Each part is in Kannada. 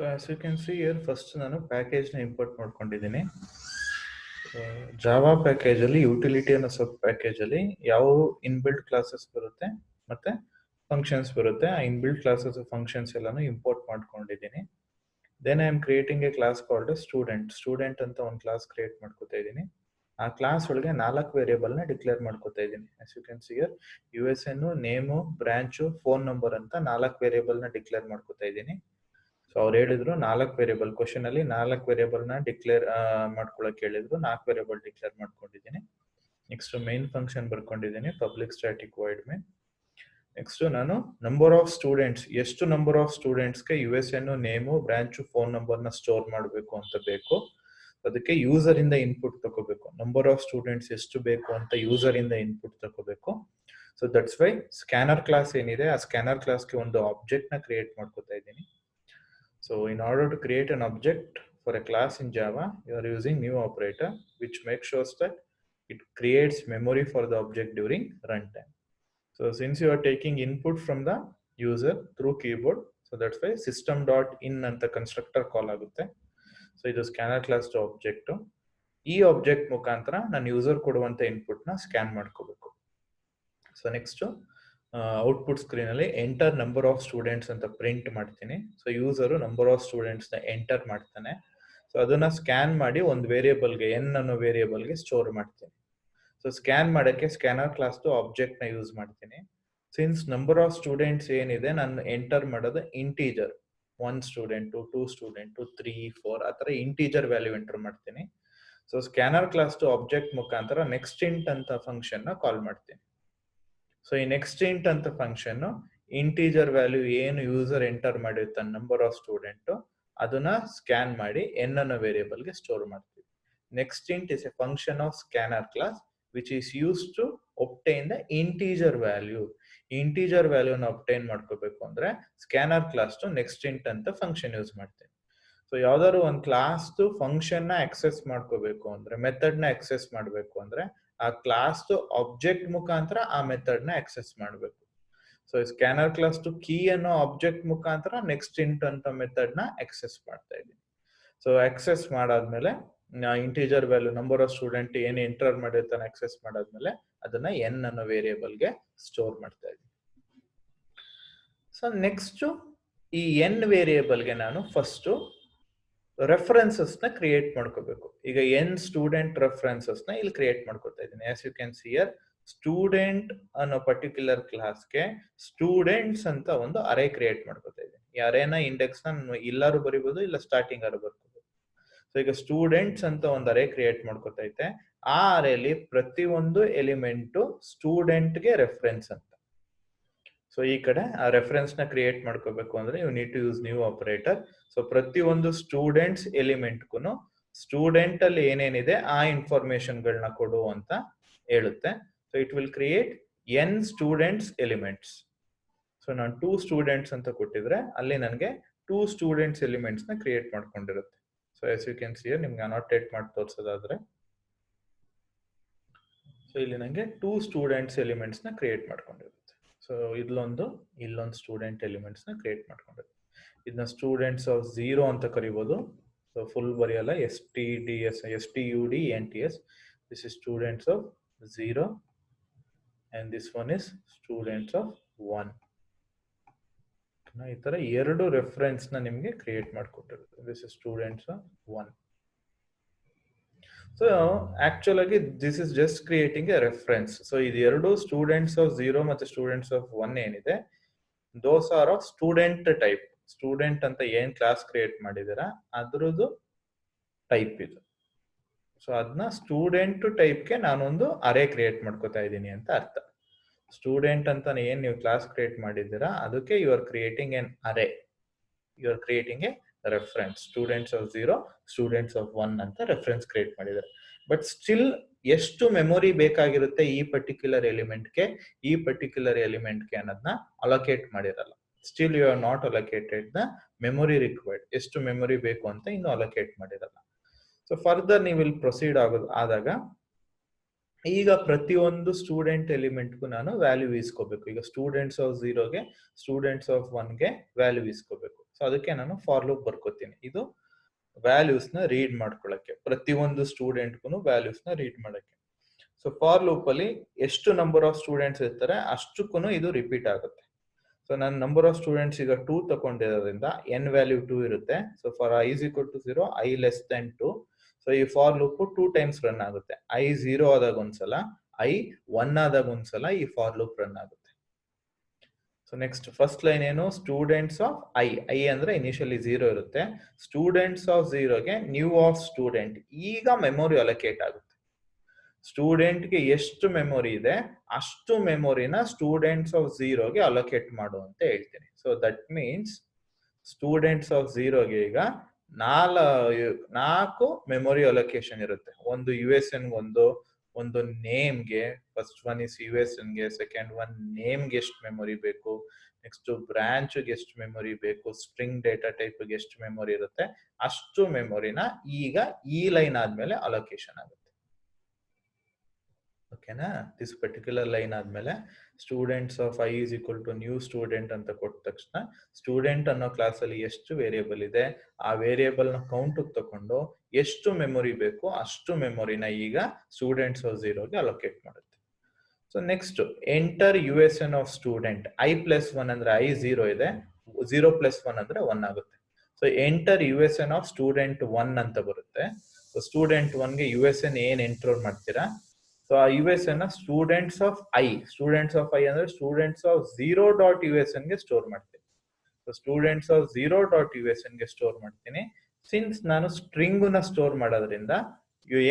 So as you can see here, first ನಾನು ಪ್ಯಾಕೇಜ್ ನ ಇಂಪೋರ್ಟ್ ಮಾಡ್ಕೊಂಡಿದ್ದೀನಿ. ಜಾವಾ ಪ್ಯಾಕೇಜ್ ಅಲ್ಲಿ ಯುಟಿಲಿಟಿ ಅನ್ನೋ ಸಬ್ ಪ್ಯಾಕೇಜ್ ಅಲ್ಲಿ ಯಾವ ಇನ್ಬಿಲ್ಟ್ ಕ್ಲಾಸಸ್ ಬರುತ್ತೆ ಮತ್ತೆ ಫಂಕ್ಷನ್ಸ್ ಬರುತ್ತೆ. ಆ ಇನ್ಬಿಲ್ಟ್ ಕ್ಲಾಸಸ್ ಫಂಕ್ಷನ್ಸ್ ಎಲ್ಲಾನು ಇಂಪೋರ್ಟ್ ಮಾಡ್ಕೊಂಡಿದ್ದೀನಿ. Then I am creating a class called student ಅಂತ ಒಂದು ಕ್ಲಾಸ್ ಕ್ರಿಯೇಟ್ ಮಾಡ್ಕೊತಾ ಇದ್ದೀನಿ. ಆ ಕ್ಲಾಸ್ ಒಳಗೆ 4 ವೇರಿಯೇಬಲ್ ನ ಡಿಕ್ಲೇರ್ ಮಾಡ್ಕೊತಾ ಇದ್ದೀನಿ. As you can see here USN, name, branch, phone number ಅಂತ 4 ವೇರಿಯೇಬಲ್ ನ ಡಿಕ್ಲೇರ್ ಮಾಡ್ಕೊತಾ ಇದ್ದೀನಿ. ಸೊ ಅವ್ರು ಹೇಳಿದ್ರು 4 ವೇರಿಯೇಬಲ್, ಕ್ವಶನ್ ಅಲ್ಲಿ 4 ವೇರಿಯೇಬಲ್ ನ ಡಿಕ್ಲೇರ್ ಮಾಡ್ಕೊಳಕ್ ಹೇಳಿದ್ರು. 4 ವೇರಿಯೇಬಲ್ ಡಿಕ್ಲೇರ್ ಮಾಡ್ಕೊಂಡಿದ್ದೀನಿ. ನೆಕ್ಸ್ಟ್ ಮೈನ್ ಫಂಕ್ಷನ್ ಬರ್ಕೊಂಡಿದ್ದೀನಿ, public static void main. Next ನಾನು ನಂಬರ್ ಆಫ್ ಸ್ಟೂಡೆಂಟ್ಸ್, ಎಷ್ಟು ನಂಬರ್ ಆಫ್ ಸ್ಟೂಡೆಂಟ್ಸ್ಗೆ USN, name, branch, phone number ನ ಸ್ಟೋರ್ ಮಾಡಬೇಕು ಅಂತ ಬೇಕು. ಅದಕ್ಕೆ ಯೂಸರ್ ಇಂದ ಇನ್ಪುಟ್ ತಗೋಬೇಕು. ನಂಬರ್ ಆಫ್ ಸ್ಟೂಡೆಂಟ್ಸ್ ಎಷ್ಟು ಬೇಕು ಅಂತ ಯೂಸರ್ ಇಂದ ಇನ್ಪುಟ್ ತಗೋಬೇಕು. So that's why scanner class ಏನಿದೆ, ಆ ಸ್ಕ್ಯಾನರ್ ಕ್ಲಾಸ್ಗೆ ಒಂದು ಆಬ್ಜೆಕ್ಟ್ ನ ಕ್ರಿಯೇಟ್ ಮಾಡ್ಕೊತಾ ಇದ್ದೀನಿ. So in order to create an object for a class in Java, you are using new operator, which makes sure that it creates memory for the object during runtime. So since you are taking input from the user through keyboard, so that's why system.in anta constructor call agutte. So ಇದು scanner class object. ಈ object ಮುಖಾಂತರ ನಾನು ಯೂಸರ್ ಕೊಡುವಂತ ಇನ್ಪುಟ್ ನ ಸ್ಕ್ಯಾನ್ ಮಾಡ್ಕೋಬೇಕು. ಸೊ ನೆಕ್ಸ್ಟ್ ಔಟ್ಪುಟ್ ಸ್ಕ್ರೀನ್ ಅಲ್ಲಿ ಎಂಟರ್ ನಂಬರ್ ಆಫ್ ಸ್ಟೂಡೆಂಟ್ಸ್ ಅಂತ ಪ್ರಿಂಟ್ ಮಾಡ್ತೀನಿ. So user number of students ನ ಎಂಟರ್ ಮಾಡ್ತಾನೆ. ಸೊ ಅದನ್ನ ಸ್ಕ್ಯಾನ್ ಮಾಡಿ ಒಂದು ವೇರಿಯೇಬಲ್ಗೆ, ಎನ್ ಅನ್ನೋ ವೇರಿಯೇಬಲ್ಗೆ ಸ್ಟೋರ್ ಮಾಡ್ತೀನಿ. ಸೊ ಸ್ಕ್ಯಾನ್ ಮಾಡಕ್ಕೆ ಸ್ಕ್ಯಾನರ್ ಕ್ಲಾಸ್ ಆಬ್ಜೆಕ್ಟ್ ನ ಯೂಸ್ ಮಾಡ್ತೀನಿ. ಸಿನ್ಸ್ ನಂಬರ್ ಆಫ್ ಸ್ಟೂಡೆಂಟ್ಸ್ ಏನಿದೆ ನಾನು ಎಂಟರ್ ಮಾಡೋದು ಇಂಟೀಜರ್, 1 ಸ್ಟೂಡೆಂಟ್, 2 ಸ್ಟೂಡೆಂಟ್, 3, 4 ಆ ತರ ಇಂಟೀಜರ್ ವ್ಯಾಲ್ಯೂ ಎಂಟರ್ ಮಾಡ್ತೀನಿ. ಸೊ ಸ್ಕ್ಯಾನರ್ ಕ್ಲಾಸ್ ಆಬ್ಜೆಕ್ಟ್ ಮುಖಾಂತರ ನೆಕ್ಸ್ಟ್ ಇಂಟ್ ಅಂತ ಫಂಕ್ಷನ್ ನ ಕಾಲ್ ಮಾಡ್ತೀನಿ. ಸೊ ಈ ನೆಕ್ಸ್ಟ್ ಇಂಟ್ ಅಂತ ಫಂಕ್ಷನ್ ಇಂಟೀಜರ್ ವ್ಯಾಲ್ಯೂ ಏನು ಯೂಸರ್ ಎಂಟರ್ ಮಾಡಿರ್ತಾನೆ ನಂಬರ್ ಆಫ್ ಸ್ಟೂಡೆಂಟ್, ಅದನ್ನ ಸ್ಕ್ಯಾನ್ ಮಾಡಿ ಎನ್ ಅನ್ನೋ ವೇರಿಯೇಬಲ್ ಗೆ ಸ್ಟೋರ್ ಮಾಡ್ತೀವಿ. Next int is a function of scanner class which is use to obtain the integer value. Integer ವ್ಯಾಲ್ಯೂನ ಒಬ್ಟೈನ್ ಮಾಡ್ಕೋಬೇಕು ಅಂದ್ರೆ ಸ್ಕ್ಯಾನರ್ ಕ್ಲಾಸ್ ನೆಕ್ಸ್ಟ್ ಇಂಟ್ ಅಂತ ಫಂಕ್ಷನ್ ಯೂಸ್ ಮಾಡ್ತೀನಿ. ಸೊ ಯಾವ್ದಾದ್ರು ಒಂದು ಕ್ಲಾಸ್ ಫಂಕ್ಷನ್ ನ ಆಕ್ಸೆಸ್ ಮಾಡ್ಕೋಬೇಕು ಅಂದ್ರೆ, ಮೆಥಡ್ ನ ಆಕ್ಸೆಸ್ ಮಾಡಬೇಕು ಅಂದ್ರೆ ಆ ಕ್ಲಾಸ್ ಆಬ್ಜೆಕ್ಟ್ ಮುಖಾಂತರ ಆ ಮೆಥಡ್ ನ ಆಕ್ಸೆಸ್ ಮಾಡಬೇಕು. ಸೊ ಸ್ಕ್ಯಾನರ್ ಕ್ಲಾಸ್ ಕೀ ಅನ್ನೋ ಆಬ್ಜೆಕ್ಟ್ ಮುಖಾಂತರ ನೆಕ್ಸ್ಟ್ ಇಂಟ್ ಅಂತ ಮೆಥಡ್ ನ ಆಕ್ಸೆಸ್ ಮಾಡ್ತಾ ಇದ್ದೀನಿ. ಸೊ ಆಕ್ಸೆಸ್ ಮಾಡಾದ್ಮೇಲೆ integer value number of student ಏನು ಎಂಟರ್ ಮಾಡಿರ್ತಾನೆ ಆಕ್ಸೆಸ್ ಮಾಡಾದ್ಮೇಲೆ ಅದನ್ನ ಎನ್ ಅನ್ನೋ ವೇರಿಯೇಬಲ್ ಗೆ ಸ್ಟೋರ್ ಮಾಡ್ತಾ ಇದ್ದೀನಿ. ಸೊ ನೆಕ್ಸ್ಟ್ ಈ ಎನ್ ವೇರಿಯೇಬಲ್ ಗೆ ನಾನು ಫಸ್ಟ್ ರೆಫರೆನ್ಸಸ್ ನ ಕ್ರಿಯೇಟ್ ಮಾಡ್ಕೋಬೇಕು. ಈಗ ಎನ್ ಸ್ಟೂಡೆಂಟ್ ರೆಫರೆನ್ಸಸ್ ನ ಇಲ್ಲಿ ಕ್ರಿಯೇಟ್ ಮಾಡ್ಕೊತಾ ಇದ್ದೀನಿ. As you can see here student ಅನ್ನೋ ಪರ್ಟಿಕ್ಯುಲರ್ ಕ್ಲಾಸ್ಗೆ ಸ್ಟೂಡೆಂಟ್ಸ್ ಅಂತ ಒಂದು ಅರೇ ಕ್ರಿಯೇಟ್ ಮಾಡ್ಕೊತಾ ಇದ್ದೀನಿ. ಈ ಅರೇನ ಇಂಡೆಕ್ಸ್ ನ ಇಲ್ಲಾರು ಬರಿಬಹುದು, ಇಲ್ಲ ಸ್ಟಾರ್ಟಿಂಗ್ ಆರು ಬರ್ಕೋಬಹುದು. ಸೊ ಈಗ ಸ್ಟೂಡೆಂಟ್ಸ್ ಅಂತ ಒಂದು ಅರೇ ಕ್ರಿಯೇಟ್ ಮಾಡ್ಕೊತಾ ಐತೆ. ಆ ಅರೇಲಿ ಪ್ರತಿಯೊಂದು ಎಲಿಮೆಂಟ್ ಸ್ಟೂಡೆಂಟ್ ಗೆ ರೆಫರೆನ್ಸ್ ಅಂತ. ಸೊ ಈ ಕಡೆ ಆ ರೆಫರೆನ್ಸ್ ನ ಕ್ರಿಯೇಟ್ ಮಾಡ್ಕೋಬೇಕು ಅಂದ್ರೆ you need to use new operator. So ಪ್ರತಿಯೊಂದು ಸ್ಟೂಡೆಂಟ್ಸ್ ಎಲಿಮೆಂಟ್ಗೂ ಸ್ಟೂಡೆಂಟ್ ಅಲ್ಲಿ ಏನೇನಿದೆ ಆ ಇನ್ಫಾರ್ಮೇಶನ್ ಗಳನ್ನ ಕೊಡು ಅಂತ ಹೇಳುತ್ತೆ. So it will create N students elements. So ನಾನು 2 ಸ್ಟೂಡೆಂಟ್ಸ್ ಅಂತ ಕೊಟ್ಟಿದ್ರೆ ಅಲ್ಲಿ ನನಗೆ 2 ಸ್ಟೂಡೆಂಟ್ಸ್ ಎಲಿಮೆಂಟ್ಸ್ ನ ಕ್ರಿಯೇಟ್ ಮಾಡ್ಕೊಂಡಿರುತ್ತೆ. So as you can see ನಿಮ್ಗೆ ಅನೋಟೇಟ್ ಮಾಡಿ ತೋರಿಸೋದಾದ್ರೆ, ಸೊ ಇಲ್ಲಿ ನನಗೆ 2 ಸ್ಟೂಡೆಂಟ್ಸ್ ಎಲಿಮೆಂಟ್ಸ್ ನ ಕ್ರಿಯೇಟ್ ಮಾಡ್ಕೊಂಡಿರುತ್ತೆ. ಸೊ ಇಲ್ಲೊಂದು ಸ್ಟೂಡೆಂಟ್ ಎಲಿಮೆಂಟ್ಸ್ ನ ಕ್ರಿಯೇಟ್ ಮಾಡ್ಕೊಂಡಿರುತ್ತೆ. ಇದನ್ನ ಸ್ಟೂಡೆಂಟ್ಸ್ ಆಫ್ 0 ಅಂತ ಕರಿಬಹುದು. ಸೊ ಫುಲ್ ಬರೆಯಲ್ಲ, STUDENTS. This is students of 0 and this one is students of 1. ಈ ತರ 2 ರೆಫರೆನ್ಸ್ ನ ನಿಮ್ಗೆ ಕ್ರಿಯೇಟ್ ಮಾಡ್ಕೊಟ್ಟಿರುತ್ತೆ. This is students of 1. So actual ಆಗಿ this is just creating a reference. So ಇದು 2 ಸ್ಟೂಡೆಂಟ್ಸ್ ಆಫ್ 0 ಮತ್ತೆ ಸ್ಟೂಡೆಂಟ್ಸ್ ಆಫ್ 1 ಏನಿದೆ, those are of student type. Student ಅಂತ ಏನ್ ಕ್ಲಾಸ್ ಕ್ರಿಯೇಟ್ ಮಾಡಿದಿರಾ ಅದ್ರದ್ದು ಟೈಪ್ ಇದು. ಸೊ ಅದನ್ನ ಸ್ಟೂಡೆಂಟ್ ಟೈಪ್ಗೆ ನಾನೊಂದು ಅರೇ ಕ್ರಿಯೇಟ್ ಮಾಡ್ಕೋತಾ ಇದ್ದೀನಿ ಅಂತ ಅರ್ಥ. ಸ್ಟೂಡೆಂಟ್ ಅಂತ ಏನ್ ನೀವು ಕ್ಲಾಸ್ ಕ್ರಿಯೇಟ್ ಮಾಡಿದ್ದೀರಾ ಅದಕ್ಕೆ you are creating an array, you are creating a reference. Students of 0, students of 1 ಅಂತ ರೆಫರೆನ್ಸ್ ಕ್ರಿಯೇಟ್ ಮಾಡಿದ್ದಾರೆ. ಬಟ್ ಸ್ಟಿಲ್ ಎಷ್ಟು ಮೆಮೊರಿ ಬೇಕಾಗಿರುತ್ತೆ ಈ ಪರ್ಟಿಕ್ಯುಲರ್ ಎಲಿಮೆಂಟ್ಗೆ ಅನ್ನೋದನ್ನ ಅಲೋಕೇಟ್ ಮಾಡಿರಲ್ಲ. Still you are not allocated the memory required. ಎಷ್ಟು ಮೆಮೊರಿ ಬೇಕು ಅಂತ ಇನ್ನು ಅಲೋಕೇಟ್ ಮಾಡಿರಲ್ಲ. ಸೊ ಫರ್ದರ್ ನೀವು ಇಲ್ಲಿ ಪ್ರೊಸೀಡ್ ಆದಾಗ ಈಗ ಪ್ರತಿಯೊಂದು ಸ್ಟೂಡೆಂಟ್ ಎಲಿಮೆಂಟ್ಗೂ ನಾನು ವ್ಯಾಲ್ಯೂ ಇಸ್ಕೋಬೇಕು. ಈಗ ಸ್ಟೂಡೆಂಟ್ಸ್ ಆಫ್ 0ಗೆ, ಸ್ಟೂಡೆಂಟ್ಸ್ ಆಫ್ 1ಗೆ ವ್ಯಾಲ್ಯೂ ಇಸ್ಕೋಬೇಕು. ಸೊ ಅದಕ್ಕೆ ನಾನು ಫಾರ್ ಲೂಪ್ ಬರ್ಕೋತೀನಿ. ಇದು ವ್ಯಾಲ್ಯೂಸ್ ನ ರೀಡ್ ಮಾಡ್ಕೊಳ್ಳಕ್ಕೆ, ಪ್ರತಿಯೊಂದು ಸ್ಟೂಡೆಂಟ್ಗೂ ವ್ಯಾಲ್ಯೂಸ್ ನ ರೀಡ್ ಮಾಡಕ್ಕೆ. ಸೊ ಫಾರ್ ಲೂಪ್ ಅಲ್ಲಿ ಎಷ್ಟು ನಂಬರ್ ಆಫ್ ಸ್ಟೂಡೆಂಟ್ಸ್ ಇರ್ತಾರೆ ಅಷ್ಟಕ್ಕೂ ಇದು ರಿಪೀಟ್ ಆಗುತ್ತೆ. ಸೊ ನಾನು ನಂಬರ್ ಆಫ್ ಸ್ಟೂಡೆಂಟ್ಸ್ ಈಗ 2 ತಗೊಂಡಿರೋದ್ರಿಂದ n ವ್ಯಾಲ್ಯೂ 2 ಇರುತ್ತೆ. So for i is equal to 0, i less than 2. So ಈ ಫಾರ್ ಲೂಪ್ 2 ಟೈಮ್ಸ್ ರನ್ ಆಗುತ್ತೆ. i 0 ಆದಾಗ ಒಂದ್ಸಲ, i 1 ಆದಾಗ ಒಂದ್ಸಲ ಈ ಫಾರ್ ಲೂಪ್ ರನ್ ಆಗುತ್ತೆ. ಸೊ ನೆಕ್ಸ್ಟ್ ಫಸ್ಟ್ ಲೈನ್ ಏನು, ಸ್ಟೂಡೆಂಟ್ಸ್ ಆಫ್ ಐ ಅಂದ್ರೆ ಇನಿಷಿಯಲಿ 0 ಇರುತ್ತೆ. ಸ್ಟೂಡೆಂಟ್ಸ್ ಆಫ್ 0ಗೆ ನ್ಯೂ ಆಫ್ ಸ್ಟೂಡೆಂಟ್, ಈಗ ಮೆಮೊರಿ ಅಲೋಕೇಟ್ ಆಗುತ್ತೆ. ಸ್ಟೂಡೆಂಟ್ಗೆ ಎಷ್ಟು ಮೆಮೊರಿ ಇದೆ ಅಷ್ಟು ಮೆಮೊರಿನ ಸ್ಟೂಡೆಂಟ್ಸ್ ಆಫ್ 0ಗೆ ಅಲೋಕೇಟ್ ಮಾಡು ಅಂತ ಹೇಳ್ತೀನಿ. So that means students of 0ಗೆ ಈಗ 4 ಮೆಮೊರಿ ಅಲೋಕೇಶನ್ ಇರುತ್ತೆ. ಒಂದು USN ಒಂದು ನೇಮ್ಗೆ, first one is USNಗೆ, second one ನೇಮ್ಗೆ ಎಷ್ಟು ಮೆಮೊರಿ ಬೇಕು, ನೆಕ್ಸ್ಟ್ ಬ್ರಾಂಚ್ಗೆ ಎಷ್ಟು ಮೆಮೊರಿ ಬೇಕು, ಸ್ಟ್ರಿಂಗ್ ಡೇಟಾ ಟೈಪ್ಗೆ ಎಷ್ಟು ಮೆಮೊರಿ ಇರುತ್ತೆ, ಅಷ್ಟು ಮೆಮೊರಿನ ಈಗ ಈ ಲೈನ್ ಆದ್ಮೇಲೆ ಅಲೋಕೇಶನ್ ಆಗುತ್ತೆ. ಓಕೆನಾ? ದಿಸ್ ಪರ್ಟಿಕ್ಯುಲರ್ ಲೈನ್ ಆದ್ಮೇಲೆ students of I is equal to new student ಅಂತ ಕೊಟ್ಟ ತಕ್ಷಣ ಸ್ಟೂಡೆಂಟ್ ಅನ್ನೋ ಕ್ಲಾಸ್ ಅಲ್ಲಿ ಎಷ್ಟು ವೇರಿಯೇಬಲ್ ಇದೆ ಆ ವೇರಿಯೇಬಲ್ ನ ಕೌಂಟ್ ತಕೊಂಡು ಎಷ್ಟು ಮೆಮೊರಿ ಬೇಕು ಅಷ್ಟು ಮೆಮೊರಿನ ಈಗ ಸ್ಟೂಡೆಂಟ್ಸ್ ಆಫ್ 0ಗೆ ಅಲೋಕೇಟ್ ಮಾಡುತ್ತೆ. So next enter USN of student, i+1 ಅಂದ್ರೆ i 0 ಇದೆ, 0+1 ಅಂದ್ರೆ 1 ಆಗುತ್ತೆ. So enter USN of student 1 ಅಂತ ಬರುತ್ತೆ. ಸೊ ಸ್ಟೂಡೆಂಟ್ 1ಗೆ USN ಏನ್ ಎಂಟರ್ ಮಾಡ್ತೀರಾ, ಸೊ ಆ USN ಸ್ಟೂಡೆಂಟ್ಸ್ ಆಫ್ ಐ ಅಂದ್ರೆ ಸ್ಟೂಡೆಂಟ್ಸ್ ಆಫ್ 0.USN ಗೆ ಸ್ಟೋರ್ ಮಾಡ್ತೀನಿ. ಸೊ ಸ್ಟೂಡೆಂಟ್ಸ್ ಆಫ್ 0.USN ಗೆ ಸ್ಟೋರ್ ಮಾಡ್ತೀನಿ. ಸಿನ್ಸ್ ನಾನು ಸ್ಟ್ರಿಂಗ್ ನ ಸ್ಟೋರ್ ಮಾಡೋದ್ರಿಂದ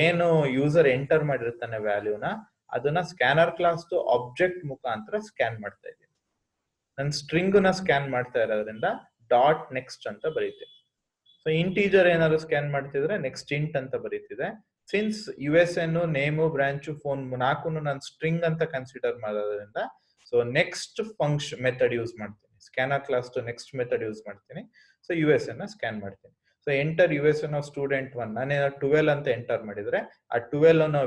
ಏನು ಯೂಸರ್ ಎಂಟರ್ ಮಾಡಿರ್ತಾನೆ ವ್ಯಾಲ್ಯೂನ ಅದನ್ನ ಸ್ಕ್ಯಾನರ್ ಕ್ಲಾಸ್ ಆಬ್ಜೆಕ್ಟ್ ಮುಖಾಂತರ ಸ್ಕ್ಯಾನ್ ಮಾಡ್ತಾ ಇದ್ದೀನಿ. ನಾನು ಸ್ಟ್ರಿಂಗ್ ನ ಸ್ಕ್ಯಾನ್ ಮಾಡ್ತಾ ಇರೋದ್ರಿಂದ ಡಾಟ್ ನೆಕ್ಸ್ಟ್ ಅಂತ ಬರೀತೀನಿ. ಸೊ ಇಂಟೀಜರ್ ಏನಾದ್ರು ಸ್ಕ್ಯಾನ್ ಮಾಡ್ತಿದ್ರೆ ನೆಕ್ಸ್ಟ್ ಇಂಟ್ ಅಂತ ಬರೀತಿದೆ. Since USN name branch phone 4 ನಾನು ಸ್ಟ್ರಿಂಗ್ ಅಂತ ಕನ್ಸಿಡರ್ ಮಾಡೋದ್ರಿಂದ so next function method use ಮಾಡ್ತೀನಿ, scanner class next method use ಮಾಡ್ತೀನಿ. ಸೊ USN ಸ್ಕ್ಯಾನ್ ಮಾಡ್ತೀನಿ. So enter USN of student 1, ನಾನೇನಾದ್ರು 12 ಅಂತ ಎಂಟರ್ ಮಾಡಿದ್ರೆ ಆ 12 ಅನ್ನೋ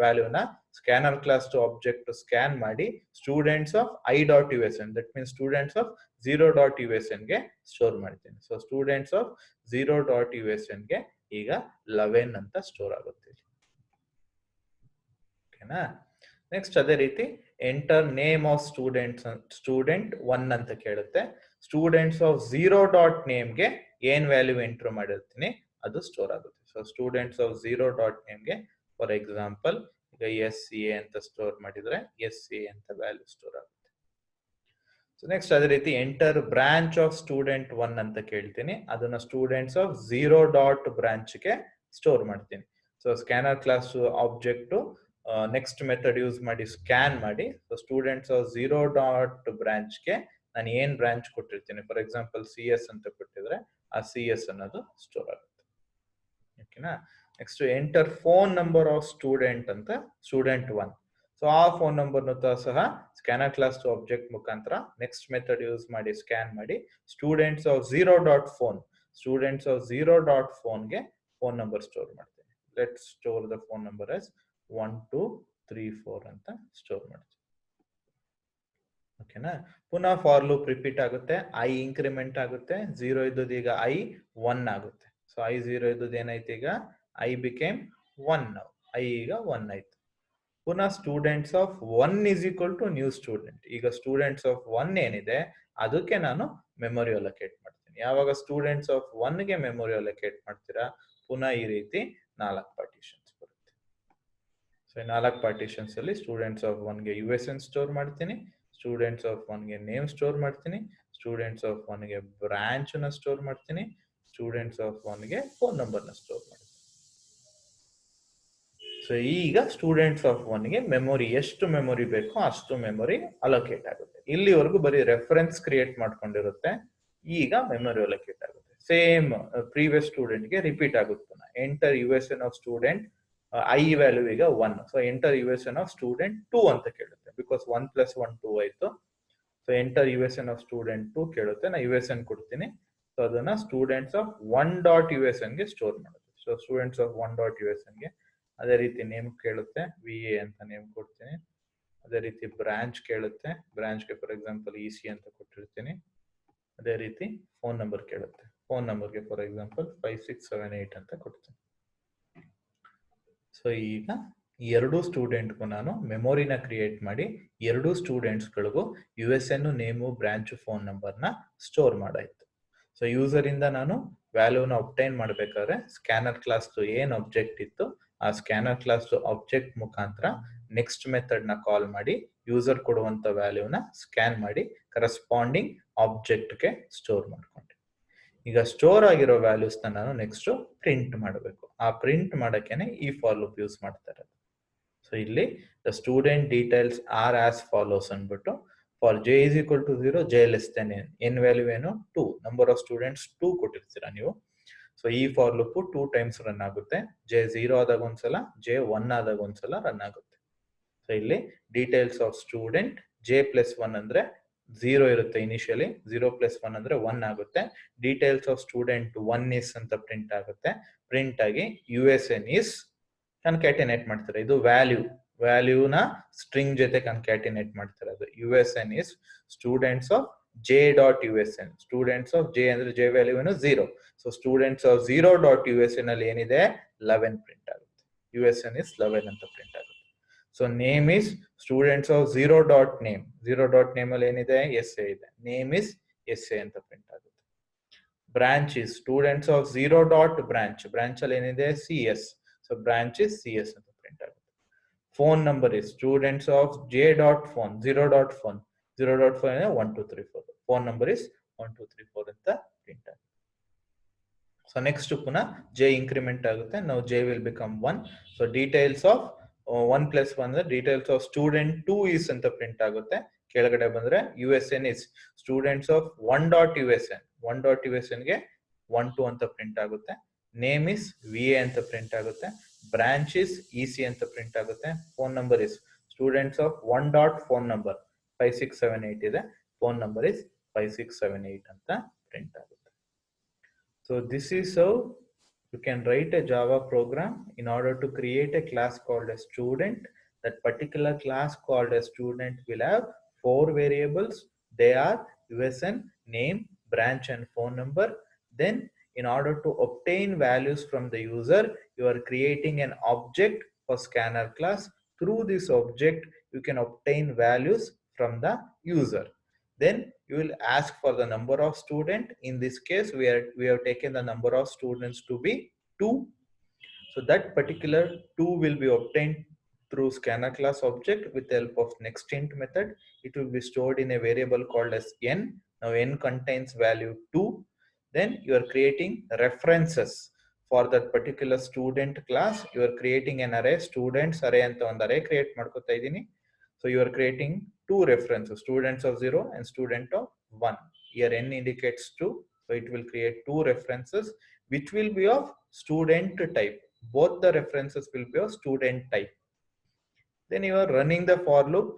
ವ್ಯಾಲ್ಯೂನ ಸ್ಕ್ಯಾನರ್ ಕ್ಲಾಸ್ ಆಬ್ಜೆಕ್ಟ್ ಸ್ಕ್ಯಾನ್ ಮಾಡಿ students of i.USN, that means students of 0.USN ಗೆ ಸ್ಟೋರ್ ಮಾಡ್ತೀನಿ. ಸೊ ಸ್ಟೂಡೆಂಟ್ಸ್ ಆಫ್ 0.USN ಗೆ ಈಗ 11 ಅಂತ ಸ್ಟೋರ್ ಆಗುತ್ತೆ. ಓಕೆನಾ? ನೆಕ್ಸ್ಟ್ ಅದೇ ರೀತಿ ಎಂಟರ್ ನೇಮ್ ಆಫ್ ಸ್ಟೂಡೆಂಟ್ 1 ಅಂತ ಕೇಳುತ್ತೆ. ಸ್ಟೂಡೆಂಟ್ಸ್ ಆಫ್ 0.nameಗೆ ಏನ್ ವ್ಯಾಲ್ಯೂ ಎಂಟರ್ ಮಾಡಿರ್ತೀನಿ ಅದು ಸ್ಟೋರ್ ಆಗುತ್ತೆ. ಸೊ ಸ್ಟೂಡೆಂಟ್ಸ್ ಆಫ್ 0.nameಗೆ ಫಾರ್ ಎಕ್ಸಾಂಪಲ್ ಈಗ SCA ಅಂತ ಸ್ಟೋರ್ ಮಾಡಿದ್ರೆ SCA ಅಂತ ವ್ಯಾಲ್ಯೂ ಸ್ಟೋರ್ ಆಗುತ್ತೆ. ಸೊ ನೆಕ್ಸ್ಟ್ ಅದೇ ರೀತಿ ಎಂಟರ್ ಬ್ರಾಂಚ್ ಆಫ್ ಸ್ಟೂಡೆಂಟ್ 1 ಅಂತ ಕೇಳ್ತೀನಿ, ಅದನ್ನ ಸ್ಟೂಡೆಂಟ್ಸ್ ಆಫ್ 0.branchಗೆ ಸ್ಟೋರ್ ಮಾಡ್ತೀನಿ. So scanner class object next method use ಮಾಡಿ ಸ್ಕ್ಯಾನ್ ಮಾಡಿ ಸೊ ಸ್ಟೂಡೆಂಟ್ಸ್ ಆಫ್ 0.branchಗೆ ನಾನು ಏನ್ ಬ್ರಾಂಚ್ ಕೊಟ್ಟಿರ್ತೀನಿ, ಫಾರ್ ಎಕ್ಸಾಂಪಲ್ CS ಅಂತ ಕೊಟ್ಟಿದ್ರೆ ಆ CS ಅನ್ನೋದು ಸ್ಟೋರ್ ಆಗುತ್ತೆ. ಓಕೆನಾ? Next enter phone number of student ಅಂತ ಸ್ಟೂಡೆಂಟ್ 1. ಸೊ ಆ ಫೋನ್ ನಂಬರ್ ಸಹ ಸ್ಕ್ಯಾನರ್ ಕ್ಲಾಸ್ ಆಬ್ಜೆಕ್ಟ್ ಮುಖಾಂತರ ನೆಕ್ಸ್ಟ್ ಮೆಥಡ್ ಯೂಸ್ ಮಾಡಿ ಸ್ಕ್ಯಾನ್ ಮಾಡಿ ಸ್ಟೂಡೆಂಟ್ಸ್ ಆಫ್ 0.phone ಗೆ ಫೋನ್ ನಂಬರ್ ಸ್ಟೋರ್ ಮಾಡ್ತೀನಿ. Let's store the phone number as 1234 ಅಂತ ಸ್ಟೋರ್ ಮಾಡ್ತೀನಿ. ಓಕೆನಾ? ಪುನಃ ಫಾರ್ ಲೂಪ್ ರಿಪೀಟ್ ಆಗುತ್ತೆ, i ಇನ್ಕ್ರಿಮೆಂಟ್ ಆಗುತ್ತೆ, 0 ಇದ್ದದ್ದು ಈಗ i 1 ಆಗುತ್ತೆ. ಸೊ i 0 ಇದ್ದದ್ದು ಏನಾಯ್ತು ಈಗ i became 1 now, i ಈಗ 1 ಆಯ್ತು. ಪುನಃ students of 1 is equal to new student, ಈಗ ಸ್ಟೂಡೆಂಟ್ಸ್ ಆಫ್ 1 ಏನಿದೆ ಅದಕ್ಕೆ ನಾನು ಮೆಮೊರಿ ಅಲೋಕೇಟ್ ಮಾಡ್ತೀನಿ. ಯಾವಾಗ ಸ್ಟೂಡೆಂಟ್ಸ್ ಆಫ್ 1ಗೆ ಮೆಮೊರಿ ಅಲೋಕೇಟ್ ಮಾಡ್ತೀರಾ ಪುನಃ ಈ ರೀತಿ 4 ಪಾರ್ಟಿಷನ್ಸ್ ಬರುತ್ತೆ. ಸೊ 4 ಪಾರ್ಟಿಷನ್ಸ್ ಅಲ್ಲಿ ಸ್ಟೂಡೆಂಟ್ಸ್ ಆಫ್ 1ಗೆ USN ಸ್ಟೋರ್ ಮಾಡ್ತೀನಿ, ಸ್ಟೂಡೆಂಟ್ಸ್ ಆಫ್ 1ಗೆ ನೇಮ್ ಸ್ಟೋರ್ ಮಾಡ್ತೀನಿ, ಸ್ಟೂಡೆಂಟ್ಸ್ ಆಫ್ 1ಗೆ ಬ್ರಾಂಚ್ ನ ಸ್ಟೋರ್ ಮಾಡ್ತೀನಿ, ಸ್ಟೂಡೆಂಟ್ಸ್ ಆಫ್ 1ಗೆ ಫೋನ್ ನಂಬರ್ ನ ಸ್ಟೋರ್ ಮಾಡ್ತೀನಿ. ಸೊ ಈಗ ಸ್ಟೂಡೆಂಟ್ಸ್ ಆಫ್ 1ಗೆ ಮೆಮೊರಿ ಎಷ್ಟು ಮೆಮೊರಿ ಬೇಕೋ ಅಷ್ಟು ಮೆಮೊರಿ ಅಲೋಕೇಟ್ ಆಗುತ್ತೆ. ಇಲ್ಲಿವರೆಗೂ ಬರೀ ರೆಫರೆನ್ಸ್ ಕ್ರಿಯೇಟ್ ಮಾಡ್ಕೊಂಡಿರುತ್ತೆ, ಈಗ ಮೆಮೊರಿ ಅಲೋಕೇಟ್ ಆಗುತ್ತೆ. ಸೇಮ್ ಪ್ರೀವಿಯಸ್ ಸ್ಟೂಡೆಂಟ್ಗೆ ರಿಪೀಟ್ ಆಗುತ್ತೆ. Enter USN of student i value ಈಗ 1. So enter USN of student 2 ಅಂತ ಕೇಳುತ್ತೆ, ಬಿಕಾಸ್ 1 + 1 2 ಆಯ್ತು. So enter USN of student 2 ಕೇಳುತ್ತೆ, ನಾ USN ಕೊಡ್ತೀನಿ. ಸೊ ಅದನ್ನ ಸ್ಟೂಡೆಂಟ್ಸ್ ಆಫ್ 1.USN ಗೆ ಸ್ಟೋರ್ ಮಾಡುತ್ತೆ. ಸೊ ಸ್ಟೂಡೆಂಟ್ಸ್ ಆಫ್ 1.USN ಗೆ ಅದೇ ರೀತಿ ನೇಮ್ ಕೇಳುತ್ತೆ, VA ಅಂತ ನೇಮ್ ಕೊಡ್ತೀನಿ. ಅದೇ ರೀತಿ ಬ್ರಾಂಚ್ ಕೇಳುತ್ತೆ, ಬ್ರಾಂಚ್ಗೆ ಫಾರ್ ಎಕ್ಸಾಂಪಲ್ EC ಅಂತ ಕೊಟ್ಟಿರ್ತೀನಿ. ಅದೇ ರೀತಿ ಫೋನ್ ನಂಬರ್ ಕೇಳುತ್ತೆ. ಫೋನ್ ನಂಬರ್ಗೆ ಫಾರ್ ಎಕ್ಸಾಂಪಲ್ 5678 ಅಂತ ಕೊಡ್ತೀನಿ. ಸೊ ಈಗ ಎರಡು ಸ್ಟೂಡೆಂಟ್ಗೂ ನಾನು ಮೆಮೊರಿನ ಕ್ರಿಯೇಟ್ ಮಾಡಿ ಎರಡು ಸ್ಟೂಡೆಂಟ್ಸ್ಗಳಿಗೂ USN ನೇಮು ಬ್ರಾಂಚ್ ಫೋನ್ ನಂಬರ್ನ ಸ್ಟೋರ್ ಮಾಡಾಯ್ತು. ಸೊ ಯೂಸರ್ ಇಂದ ನಾನು ವ್ಯಾಲ್ಯೂನ ಒಬ್ಟೈನ್ ಮಾಡಬೇಕಾದ್ರೆ ಸ್ಕ್ಯಾನರ್ ಕ್ಲಾಸ್ ಏನ್ ಆಬ್ಜೆಕ್ಟ್ ಇತ್ತು ಆ ಸ್ಕ್ಯಾನರ್ ಕ್ಲಾಸ್ ಆಬ್ಜೆಕ್ಟ್ ಮುಖಾಂತರ ನೆಕ್ಸ್ಟ್ ಮೆಥಡ್ ನ ಕಾಲ್ ಮಾಡಿ ಯೂಸರ್ ಕೊಡುವಂತ ವ್ಯಾಲ್ಯೂನ ಸ್ಕ್ಯಾನ್ ಮಾಡಿ ಕರೆಸ್ಪಾಂಡಿಂಗ್ ಆಬ್ಜೆಕ್ಟ್ಗೆ ಸ್ಟೋರ್ ಮಾಡ್ಕೊಂಡೆ. ಈಗ ಸ್ಟೋರ್ ಆಗಿರೋ ವ್ಯಾಲ್ಯೂಸ್ ನಾನು ನೆಕ್ಸ್ಟ್ ಪ್ರಿಂಟ್ ಮಾಡಬೇಕು. ಆ ಪ್ರಿಂಟ್ ಮಾಡಕ್ಕೇನೆ ಈ ಫಾರ್ ಲೂಪ್ ಯೂಸ್ ಮಾಡ್ತಾ ಇರೋದು. ಸೊ ಇಲ್ಲಿ the student details R as follows ಅಂದ್ಬಿಟ್ಟು for j is equal to 0, j less than n. n value ಏನು 2, ನಂಬರ್ ಆಫ್ ಸ್ಟೂಡೆಂಟ್ಸ್ 2 ಕೊಟ್ಟಿರ್ತೀರಾ ನೀವು. ಸೊ ಈ ಫಾರ್ ಲೂಪ್ 2 ಟೈಮ್ಸ್ ರನ್ ಆಗುತ್ತೆ. j 0 ಆದಾಗ ಒಂದ್ಸಲ, j 1 ಆದಾಗ ಒಂದ್ಸಲ ರನ್ ಆಗುತ್ತೆ. ಸೊ ಇಲ್ಲಿ details of student j plus 1 ಅಂದ್ರೆ 0 ಇರುತ್ತೆ ಇನಿಷಿಯಲಿ, 0 ಪ್ಲಸ್ 1 ಅಂದ್ರೆ 1 ಆಗುತ್ತೆ. ಡೀಟೇಲ್ಸ್ ಆಫ್ ಸ್ಟೂಡೆಂಟ್ 1 is ಅಂತ ಪ್ರಿಂಟ್ ಆಗುತ್ತೆ. ಪ್ರಿಂಟ್ ಆಗಿ USN is ಕನ್ಕ್ಯಾಟಿನೇಟ್ ಮಾಡ್ತಾರೆ. ಇದು ವ್ಯಾಲ್ಯೂನ ಸ್ಟ್ರಿಂಗ್ ಜೊತೆ ಕನ್ಕ್ಯಾಟಿನೇಟ್ ಮಾಡ್ತಾರೆ. ಅದು USN is students of j.usn. Students of j ಅಂದ್ರೆ j ವ್ಯಾಲ್ಯೂ ಏನು 0. ಸೊ ಸ್ಟೂಡೆಂಟ್ಸ್ ಆಫ್ 0.usn ಅಲ್ಲಿ ಏನಿದೆ 11 ಪ್ರಿಂಟ್ ಆಗುತ್ತೆ. USN is 11 ಅಂತ ಪ್ರಿಂಟ್ ಆಗುತ್ತೆ. So name is students of 0.name. 0.name ಅಲ್ಲಿ ಏನಿದೆ SA ಇದೆ. ನೇಮ್ ಇಸ್ SA ಅಂತ ಪ್ರಿಂಟ್ ಆಗುತ್ತೆ. Branch is students of 0.branch. Branch ಅಲ್ಲಿ ಏನಿದೆ CS. So branch is CS ಅಂತ ಪ್ರಿಂಟ್ ಆಗುತ್ತೆ. Phone number is students of j.phone. 0.phone. 0.phone 1 2 3 4. Phone number is 1 2 3 4 ಅಂತ ಪ್ರಿಂಟ್ ಆಗುತ್ತೆ. ಸೊ ನೆಕ್ಸ್ಟ್ ಪುನಃ j ಇಂಕ್ರಿಮೆಂಟ್ ಆಗುತ್ತೆ. ನಾವು j will become 1. So details of 1 plus 1 ಅಂದ್ರೆ ಡೀಟೇಲ್ಸ್ ಆಫ್ ಸ್ಟೂಡೆಂಟ್ 2 is ಅಂತ ಪ್ರಿಂಟ್ ಆಗುತ್ತೆ. ಕೆಳಗಡೆ ಬಂದ್ರೆ USN is students of 1.usn. 1.usn ಗೆ 1 2 ಅಂತ ಪ್ರಿಂಟ್ ಆಗುತ್ತೆ. ನೇಮ್ ಇಸ್ VA ಅಂತ ಪ್ರಿಂಟ್ ಆಗುತ್ತೆ. ಬ್ರಾಂಚ್ ಇಸ್ EC ಅಂತ ಪ್ರಿಂಟ್ ಆಗುತ್ತೆ. Phone number is students of 1.phone number 5678 ಇದೆ. ಫೋನ್ ನಂಬರ್ ಇಸ್ 5678 ಅಂತ ಪ್ರಿಂಟ್ ಆಗುತ್ತೆ. So this is how you can write a Java program in order to create a class called a student. That particular class called a student will have 4 variables. They are USN, name, branch and phone number. Then in order to obtain values from the user, you are creating an object for scanner class. Through this object, you can obtain values from the user. Then you will ask for the number of student. In this case, we have taken the number of students to be 2. So that particular 2 will be obtained through scanner class object with the help of nextInt method. It will be stored in a variable called as n. Now n contains value 2. Then you are creating references for that particular student class. You are creating an array, students array anta ಒಂದು array create ಮಾಡ್ಕೊತಾ ಇದೀನಿ. So you are creating 2 references, students of 0 and student of 1. Here n indicates 2. So it will create 2 references which will be of student type. Both the references will be of student type. Then you are running the for loop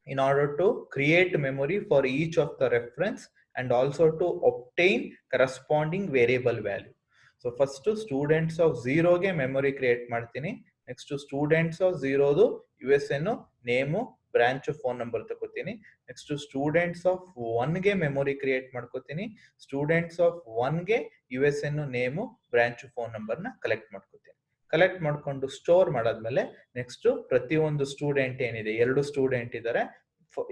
in order to create memory for each of the reference and also to obtain corresponding variable value. So first students of 0 ಗೆ memory create ಮಾಡ್ತೀನಿ. Next students of 0 ದು USN name branch phone number ತಗೋತೀನಿ. ನೆಕ್ಸ್ಟ್ ಸ್ಟೂಡೆಂಟ್ಸ್ ಆಫ್ 1 ಗೆ ಮೆಮೊರಿ ಕ್ರಿಯೇಟ್ ಮಾಡ್ಕೋತೀನಿ. ಸ್ಟೂಡೆಂಟ್ಸ್ ಆಫ್ 1 ಗೆ USN name branch phone number ನ ಕಲೆಕ್ಟ್ ಮಾಡ್ಕೋತೀನಿ. ಕಲೆಕ್ಟ್ ಮಾಡ್ಕೊಂಡು ಸ್ಟೋರ್ ಮಾಡಾದ್ಮೇಲೆ ನೆಕ್ಸ್ಟ್ ಪ್ರತಿಯೊಂದು ಸ್ಟೂಡೆಂಟ್ ಏನಿದೆ, 2 ಸ್ಟೂಡೆಂಟ್ ಇದ್ದಾರೆ,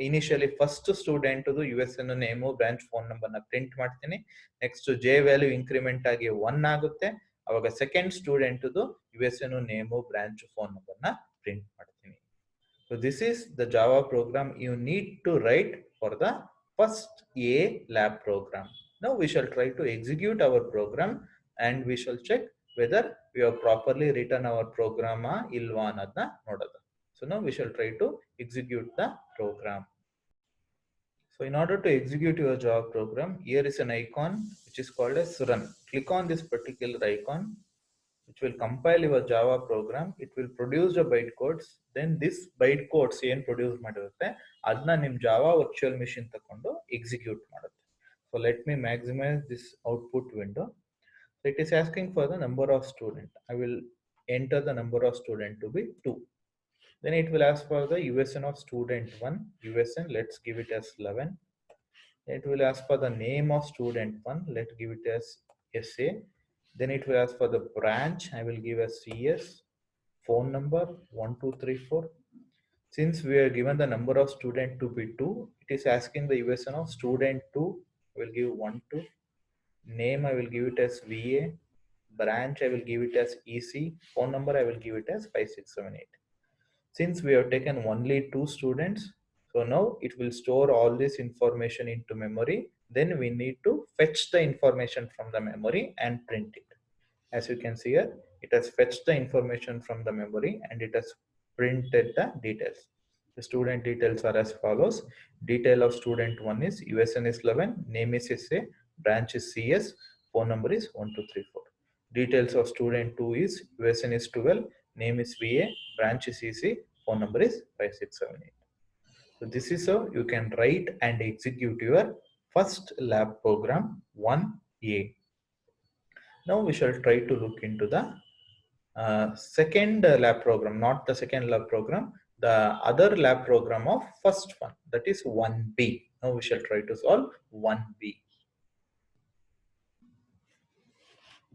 initially first student USN name branch phone number ನ ಪ್ರಿಂಟ್ ಮಾಡ್ತೀನಿ. ನೆಕ್ಸ್ಟ್ j ವ್ಯಾಲ್ಯೂ ಇನ್ಕ್ರಿಮೆಂಟ್ ಆಗಿ 1 ಆಗುತ್ತೆ. ಅವಾಗ second student USN name branch phone number ನ ಪ್ರಿಂಟ್ ಮಾಡ್ತೀನಿ. So this is the Java program you need to write for the first A lab program. Now we shall try to execute our program and we shall check whether we have properly written our program ilva annadna nodada. So now we shall try to execute the program. So in order to execute your Java program, here is an icon which is called as run. Click on this particular icon, which will compile your Java program. It will produce the bytecodes. Then this bytecodes ಏನು ಪ್ರೊಡ್ಯೂಸ್ ಮಾಡಿರುತ್ತೆ ಅದನ್ನ ನಿಮ್ಮ Java virtual machine ತಕೊಂಡು ಎಕ್ಸಿಕ್ಯೂಟ್ ಮಾಡುತ್ತೆ. So let me maximize this output window. So it is asking for the number of student. I will enter the number of student to be 2. Then it will ask for the USN of student 1. USN, let's give it as 11. It will ask for the name of student 1. Let's give it as SA. Then it will ask for the branch. I will give as CS. Phone number 1234. Since we are given the number of student to be 2, it is asking the USN of student 2. I will give 1 2. Name I will give it as VA. Branch I will give it as EC. Phone number I will give it as 5678. Since we have taken only 2 students, so now it will store all this information into memory. Then we need to fetch the information from the memory and print it. As you can see here, it has fetched the information from the memory and it has printed the details. The student details are as follows. Detail of student 1 is USN is 11, name is SA, branch is CS, phone number is 1234. Details of student 2 is USN is 12, name is VA, branch is EC, phone number is 5678. So this is how you can write and execute your first lab program 1A. Now we shall try to look into the second lab program, not the second lab program, the other lab program of first one, that is 1B. Now we shall try to solve 1B.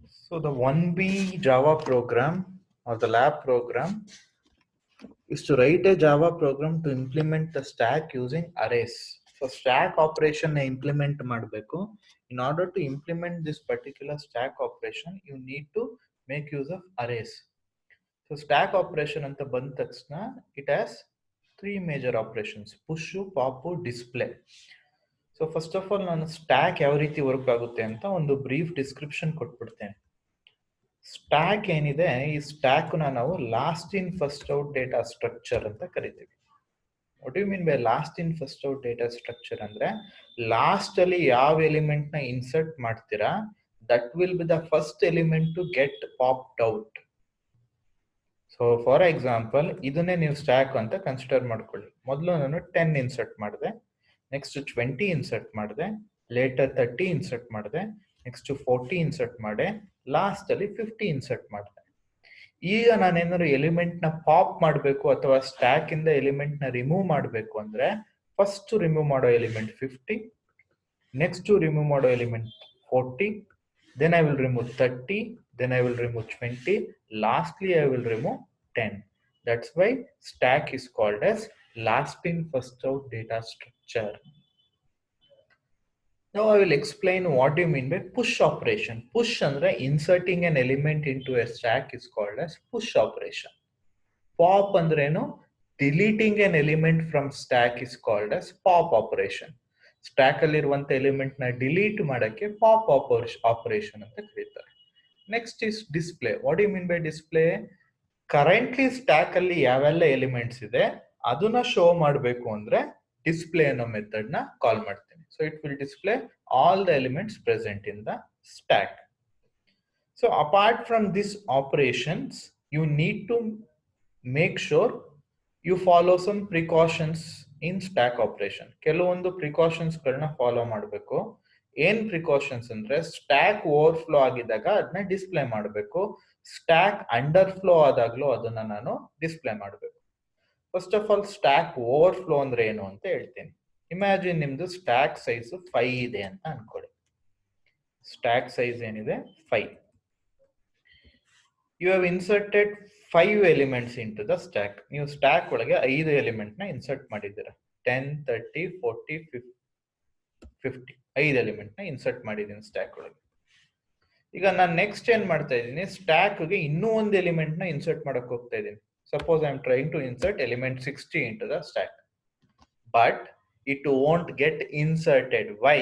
So the 1B Java program or the lab program is to write a Java program to implement the stack using arrays. So stack operation implement ಮಾಡಬೇಕು. In order to implement this particular stack operation, you need to make use of arrays. So stack operation ಅಂತ ಬಂದ ತಕ್ಷಣ it has 3 major operations: push, pop, display. So first of all ನಾನು stack ಯಾವ ರೀತಿ ವರ್ಕ್ ಆಗುತ್ತೆ ಅಂತ ಒಂದು ಬ್ರೀಫ್ ಡಿಸ್ಕ್ರಿಪ್ಷನ್ ಕೊಟ್ಬಿಡ್ತೇನೆ. ಸ್ಟ್ಯಾಕ್ ಏನಿದೆ, ಈ ಸ್ಟ್ಯಾಕ್ ನಾವು last in first out data structure ಅಂತ ಕರಿತೀವಿ. What you mean by last in first out data structure ಅಂದ್ರೆ ಲಾಸ್ಟ್ ಅಲ್ಲಿ ಯಾವ ಎಲಿಮೆಂಟ್ ನ ಇನ್ಸರ್ಟ್ ಮಾಡ್ತೀರಾ, that will be the first element to get popped out. So for example ಇದನ್ನೇ ನೀವು ಸ್ಟ್ಯಾಕ್ ಅಂತ ಕನ್ಸಿಡರ್ ಮಾಡ್ಕೊಳ್ಳಿ. ಮೊದಲು ನಾನು 10 ಇನ್ಸರ್ಟ್ ಮಾಡಿದೆ, ನೆಕ್ಸ್ಟ್ 20 ಇನ್ಸರ್ಟ್ ಮಾಡಿದೆ, ಲೇಟರ್ 30 ಇನ್ಸರ್ಟ್ ಮಾಡಿದೆ, ನೆಕ್ಸ್ಟ್ 40 ಇನ್ಸರ್ಟ್ ಮಾಡಿದೆ, ಲಾಸ್ಟ್ ಅಲ್ಲಿ 50 ಇನ್ಸರ್ಟ್ ಮಾಡಿದೆ. ಈಗ ನಾನೇನಾದ್ರು ಎಲಿಮೆಂಟ್ ನ ಪಾಪ್ ಮಾಡಬೇಕು ಅಥವಾ ಸ್ಟ್ಯಾಕ್ ಇಂದ ಎಲಿಮೆಂಟ್ ನ ರಿಮೂವ್ ಮಾಡಬೇಕು ಅಂದ್ರೆ ಫಸ್ಟ್ ರಿಮೂವ್ ಮಾಡೋ ಎಲಿಮೆಂಟ್ 50, ನೆಕ್ಸ್ಟ್ ರಿಮೂವ್ ಮಾಡೋ element 40, then I will remove 30, then I will remove 20, lastly I will remove 10. That's why stack is called as last in first out data structure. Now I will explain what do you mean by push operation. Push andre inserting an element into a stack is called as push operation. Pop andre no deleting an element from stack is called as pop operation. Stack ಅಲ್ಲಿ ಇರುವಂತ ಎಲಿಮೆಂಟ್ ನ ಡಿಲೀಟ್ ಮಾಡಕ್ಕೆ ಪಾಪ್ ಆಪರೇಷನ್ ಅಂತ ಕರೀತಾರೆ. Next is display. What you mean by display? Currently stack ಅಲ್ಲಿ ಯಾವೆಲ್ಲ ಎಲಿಮೆಂಟ್ಸ್ ಇದೆ ಅದನ್ನ ಶೋ ಮಾಡಬೇಕು ಅಂದ್ರೆ ಡಿಸ್ಪ್ಲೇ ಅನ್ನೋ ಮೆಥಡ್ ನ ಕಾಲ್ ಮಾಡ್ತೀನಿ. So it will display all the elements present in the stack. So apart from this operations you need to make sure you follow some precautions in stack operation. ಕೆಲವೊಂದು ಪ್ರಿಕಾಷನ್ಸ್ ಗಳನ್ನ ಫಾಲೋ ಮಾಡಬೇಕು. ಏನ್ ಪ್ರಿಕಾಷನ್ಸ್ ಅಂದ್ರೆ ಸ್ಟ್ಯಾಕ್ ಓವರ್ ಫ್ಲೋ ಆಗಿದ್ದಾಗ ಅದನ್ನ ಡಿಸ್ಪ್ಲೇ ಮಾಡಬೇಕು, ಸ್ಟ್ಯಾಕ್ ಅಂಡರ್ ಫ್ಲೋ ಆದಾಗ್ಲೂ ಅದನ್ನ ನಾನು ಡಿಸ್ಪ್ಲೇ ಮಾಡಬೇಕು. First of all stack over flow ಅಂದ್ರೆ ಏನು ಅಂತ ಹೇಳ್ತೀನಿ. ಇಮ್ಯಾಜಿನ್ ನಿಮ್ದು ಸ್ಟ್ಯಾಕ್ ಸೈಜ್ 5 ಇದೆ ಅಂತ ಅನ್ಕೊಳ್ಳಿ. ಸ್ಟ್ಯಾಕ್ ಸೈಜ್ ಏನಿದೆ 5. You have inserted 5 elements into the stack. ನೀವು ಸ್ಟ್ಯಾಕ್ ಒಳಗೆ 5 ಎಲಿಮೆಂಟ್ ನ ಇನ್ಸರ್ಟ್ ಮಾಡಿದ್ದೀರಾ. 10, 30, 40, 50 5 ಎಲಿಮೆಂಟ್ ನ ಇನ್ಸರ್ಟ್ ಮಾಡಿದ್ದೀನಿ ಸ್ಟ್ಯಾಕ್ ಒಳಗೆ. ಈಗ ನಾನು ನೆಕ್ಸ್ಟ್ ಏನ್ ಮಾಡ್ತಾ ಇದ್ದೀನಿ, ಸ್ಟ್ಯಾಕ್ ಗೆ ಇನ್ನೂ ಒಂದು ಎಲಿಮೆಂಟ್ ನ ಇನ್ಸರ್ಟ್ ಮಾಡಕ್ ಹೋಗ್ತಾ ಇದ್ದೀನಿ. Suppose I am trying to insert element 60 into the stack, but it won't get inserted. Why?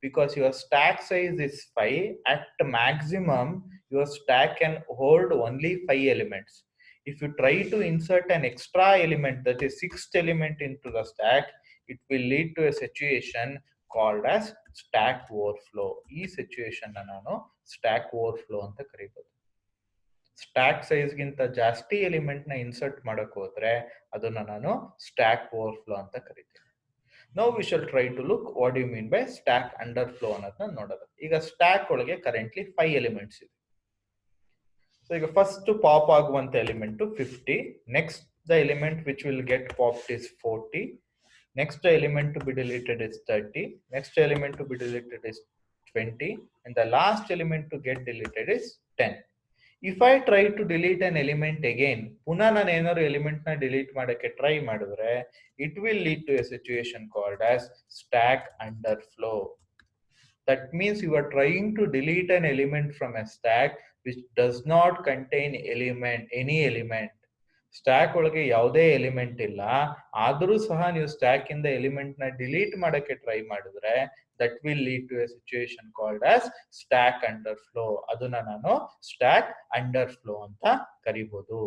Because your stack size is 5. At maximum your stack can hold only 5 elements. If you try to insert an extra element, that is 6th element into the stack, it will lead to a situation called as stack overflow. Ee situation na nanu stack overflow anta ಕರೀಬಹುದು. ಸ್ಟ್ಯಾಕ್ ಸೈಜ್ ಗಿಂತ ಜಾಸ್ತಿ ಎಲಿಮೆಂಟ್ ನ ಇನ್ಸರ್ಟ್ ಮಾಡಕ್ ಹೋದ್ರೆ ಅದನ್ನ ನಾನು ಸ್ಟ್ಯಾಕ್ ಓವರ್ಫ್ಲೋ ಅಂತ ಕರಿತೀನಿ. Now we shall try to look what you mean by stack underflow ಅನ್ನೋದನ್ನ ನೋಡೋದು. ಈಗ ಸ್ಟ್ಯಾಕ್ ಒಳಗೆ ಕರೆಂಟ್ಲಿ 5 ಎಲಿಮೆಂಟ್ಸ್ ಇದೆ. ಸೊ ಈಗ ಫಸ್ಟ್ ಪಾಪ್ ಆಗುವಂತ element 50. Next the element which will get popped is 40. Next element to be deleted is 30. Next element to be deleted is 20. And the last element to get deleted is 10. If I try to delete an element again, puna nan enaru element na delete madake try madidre, it will lead to a situation called as stack underflow. That means you are trying to delete an element from a stack which does not contain any element. Stack ಒಳಗೆ ಯಾವುದೇ ಎಲಿಮೆಂಟ್ ಇಲ್ಲ, ಆದರೂ ಸಹ ನೀವು ಸ್ಟ್ಯಾಕ್ ಇಂದ ಎಲಿಮೆಂಟ್ ನ ಡಿಲೀಟ್ ಮಾಡಕ್ಕೆ ಟ್ರೈ ಮಾಡಿದ್ರೆ that will lead to a situation called as stack underflow. ಅದನ್ನ ನಾನು ಸ್ಟ್ಯಾಕ್ ಅಂಡರ್ ಫ್ಲೋ ಅಂತ ಕರಿಬಹುದು.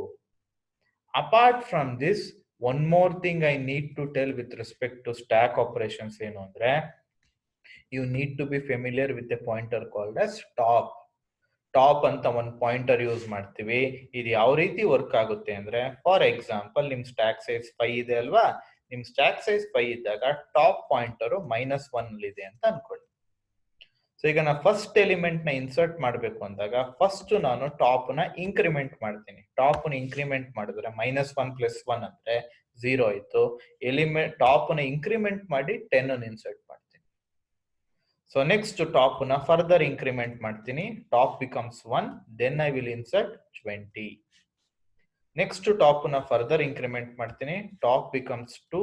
Apart from this, one more thing I need to tell with respect to stack operations ಏನು ಅಂದ್ರೆ, you need to be familiar with a pointer called as top. Top ಅಂತ ಒಂದು ಪಾಯಿಂಟರ್ ಯೂಸ್ ಮಾಡ್ತೀವಿ. ಇದು ಯಾವ ರೀತಿ ವರ್ಕ್ ಆಗುತ್ತೆ ಅಂದ್ರೆ, ಫಾರ್ ಎಕ್ಸಾಂಪಲ್ ನಿಮ್ ಸ್ಟ್ಯಾಕ್ ಸೈಜ್ 5 ಇದೆ ಅಲ್ವಾ, ನಿಮ್ ಸ್ಟ್ಯಾಕ್ ಸೈಜ್ 5 ಇದ್ದಾಗ ಟಾಪ್ ಪಾಯಿಂಟರ್ -1 ಇದೆ ಅಂತ ಅನ್ಕೊಳ್ಳಿ. ಸೊ ಈಗ ನಾನು ಫಸ್ಟ್ ಎಲಿಮೆಂಟ್ ನ ಇನ್ಸರ್ಟ್ ಮಾಡಬೇಕು ಅಂದಾಗ ಫಸ್ಟ್ ನಾನು ಟಾಪ್ ನ ಇನ್ಕ್ರಿಮೆಂಟ್ ಮಾಡ್ತೀನಿ. ಟಾಪ್ ನ ಇನ್ಕ್ರಿಮೆಂಟ್ ಮಾಡಿದ್ರೆ -1 + 1 ಅಂದ್ರೆ 0 ಆಯ್ತು. ಎಲಿಮೆಂಟ್ ಟಾಪ್ ನ ಇನ್ಕ್ರಿಮೆಂಟ್ ಮಾಡಿ 10 ಅನ್ನು ಇನ್ಸರ್ಟ್ ಮಾಡ್ತೀನಿ. So next top na further increment ಮಾಡ್ತೀನಿ. Top becomes 1, then I will insert 20. Next top na further increment ಮಾಡ್ತೀನಿ. Top becomes 2,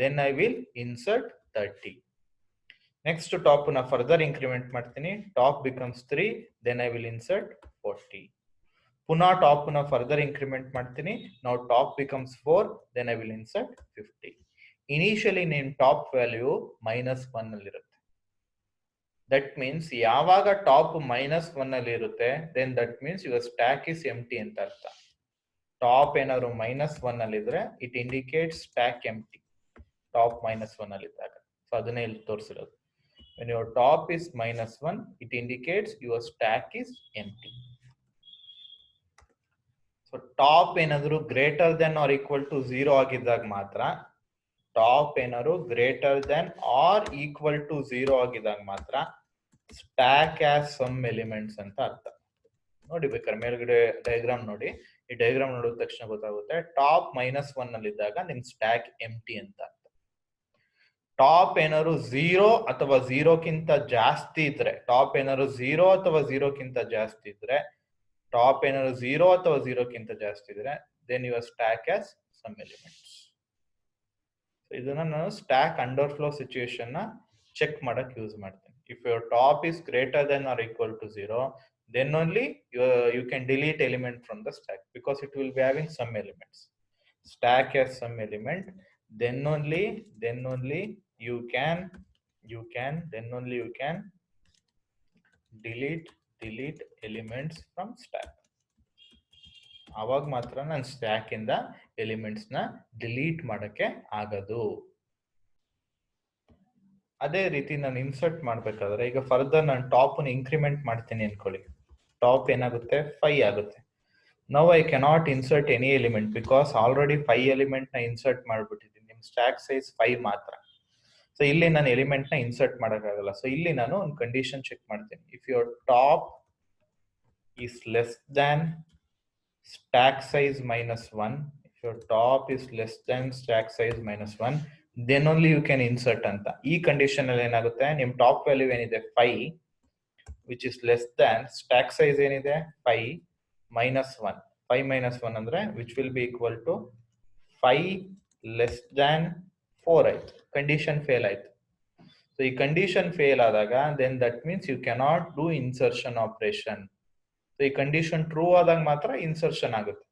then I will insert 30. Next top na further increment ಮಾಡ್ತೀನಿ. Top becomes 3, then I will insert 40. ಪುನಃ top na further increment ಮಾಡ್ತೀನಿ. Now top becomes 4, then I will insert 50. Initially name top value -1 ಅಲ್ಲಿರುತ್ತೆ. ದಟ್ ಮೀನ್ಸ್ ಯಾವಾಗ ಟಾಪ್ -1 ಅಲ್ಲಿ ಇರುತ್ತೆ, then that means your stack is empty ಅಂತ ಅರ್ಥ. ಟಾಪ್ ಏನಾದ್ರು -1 ಅಲ್ಲಿ ಇದ್ರೆ it indicates stack empty, top -1 ಅಲ್ಲಿ ಇದ್ದಾಗ. ಸೊ ಅದನ್ನೇ ಇಲ್ಲಿ ತೋರಿಸಿರೋದು. When your top is -1, it indicates your stack is empty. So top ಏನಾದ್ರು greater than or equal to 0 ಆಗಿದ್ದಾಗ ಮಾತ್ರ, ಟಾಪ್ ಏನಾದ್ರು greater than or equal to 0 ಆಗಿದ್ದಾಗ ಮಾತ್ರ ಸ್ಟ್ಯಾಕ್ ಆಸ್ ಸಮ್ ಎಲಿಮೆಂಟ್ಸ್ ಅಂತ ಅರ್ಥ. ನೋಡಿ ಬೇಕಾದ್ರೆ ಮೇಲ್ಗಡೆ ಡಯಾಗ್ರಾಮ್ ನೋಡಿ. ಈ ಡಯಾಗ್ರಾಮ್ ನೋಡಿದ ತಕ್ಷಣ ಗೊತ್ತಾಗುತ್ತೆ, ಟಾಪ್ -1 ಅಲ್ಲಿ ಇದ್ದಾಗ ನಿಮ್ ಸ್ಟ್ಯಾಕ್ ಎಂಟಿ ಅಂತ ಅರ್ಥ. ಟಾಪ್ ಏನಾದ್ರು 0 ಅಥವಾ 0ಕ್ಕಿಂತ ಜಾಸ್ತಿ ಇದ್ರೆ, ಟಾಪ್ ಏನಾದ್ರು 0 ಅಥವಾ 0ಕ್ಕಿಂತ ಜಾಸ್ತಿ ಇದ್ರೆ, ಟಾಪ್ ಏನಾದ್ರು 0 ಅಥವಾ 0ಕ್ಕಿಂತ ಜಾಸ್ತಿ ಇದ್ರೆ, then your stack has some elements. ಇದನ್ನ ನಾನು ಸ್ಟ್ಯಾಕ್ ಅಂಡರ್ ಫ್ಲೋ ಸಿಚುಯೇಷನ್ ನ ಚೆಕ್ ಮಾಡಕ್ ಯೂಸ್ ಮಾಡ್ತೀನಿ. If your top is greater than or equal to 0, then only you can delete element from the stack, because it will be having some elements. Stack has some element, then only you can delete elements from stack. ಅವಾಗ ಮಾತ್ರ ನಾನು ಸ್ಟ್ಯಾಕ್ ಇಂದ ಎಲಿಮೆಂಟ್ಸ್ ನ ಡಿಲೀಟ್ ಮಾಡಕ್ಕೆ ಆಗದು. ಅದೇ ರೀತಿ ನಾನು ಇನ್ಸರ್ಟ್ ಮಾಡ್ಬೇಕಾದ್ರೆ, ಈಗ ಫರ್ದರ್ ನಾನು ಟಾಪ್ ನ ಇನ್ಕ್ರಿಮೆಂಟ್ ಮಾಡ್ತೀನಿ ಅನ್ಕೊಳ್ಳಿ. ಟಾಪ್ ಏನಾಗುತ್ತೆ 5 ಆಗುತ್ತೆ. Now I cannot insert any element because already 5 element ನ ಇನ್ಸರ್ಟ್ ಮಾಡ್ಬಿಟ್ಟಿದ್ದೀನಿ. ನಿಮ್ ಸ್ಟ್ಯಾಕ್ ಸೈಜ್ 5 ಮಾತ್ರ. ಸೊ ಇಲ್ಲಿ ನಾನು ಎಲಿಮೆಂಟ್ ನ ಇನ್ಸರ್ಟ್ ಮಾಡಕ್ಕಾಗಲ್ಲ. ಸೊ ಇಲ್ಲಿ ನಾನು ಒಂದು ಕಂಡೀಷನ್ ಚೆಕ್ ಮಾಡ್ತೀನಿ. If your top is less than stack size -1, if your top is less than stack size -1, then only you can insert ಅಂತ. ಈ ಕಂಡೀಷನ್ ಅಲ್ಲಿ ಏನಾಗುತ್ತೆ, ನಿಮ್ ಟಾಪ್ ವ್ಯಾಲ್ಯೂ ಏನಿದೆ 5 which is less than stack size ಏನಿದೆ 5 -1. 5 -1 ಅಂದ್ರೆ which will be equal to 5 less than 4 ಆಯ್ತು. ಕಂಡೀಷನ್ ಫೇಲ್ ಆಯ್ತು. ಸೊ ಈ ಕಂಡೀಷನ್ ಫೇಲ್ ಆದಾಗ then that means you cannot do insertion operation. So ಈ ಕಂಡೀಷನ್ ಟ್ರೂ ಆದಾಗ ಮಾತ್ರ ಇನ್ಸರ್ಷನ್ ಆಗುತ್ತೆ.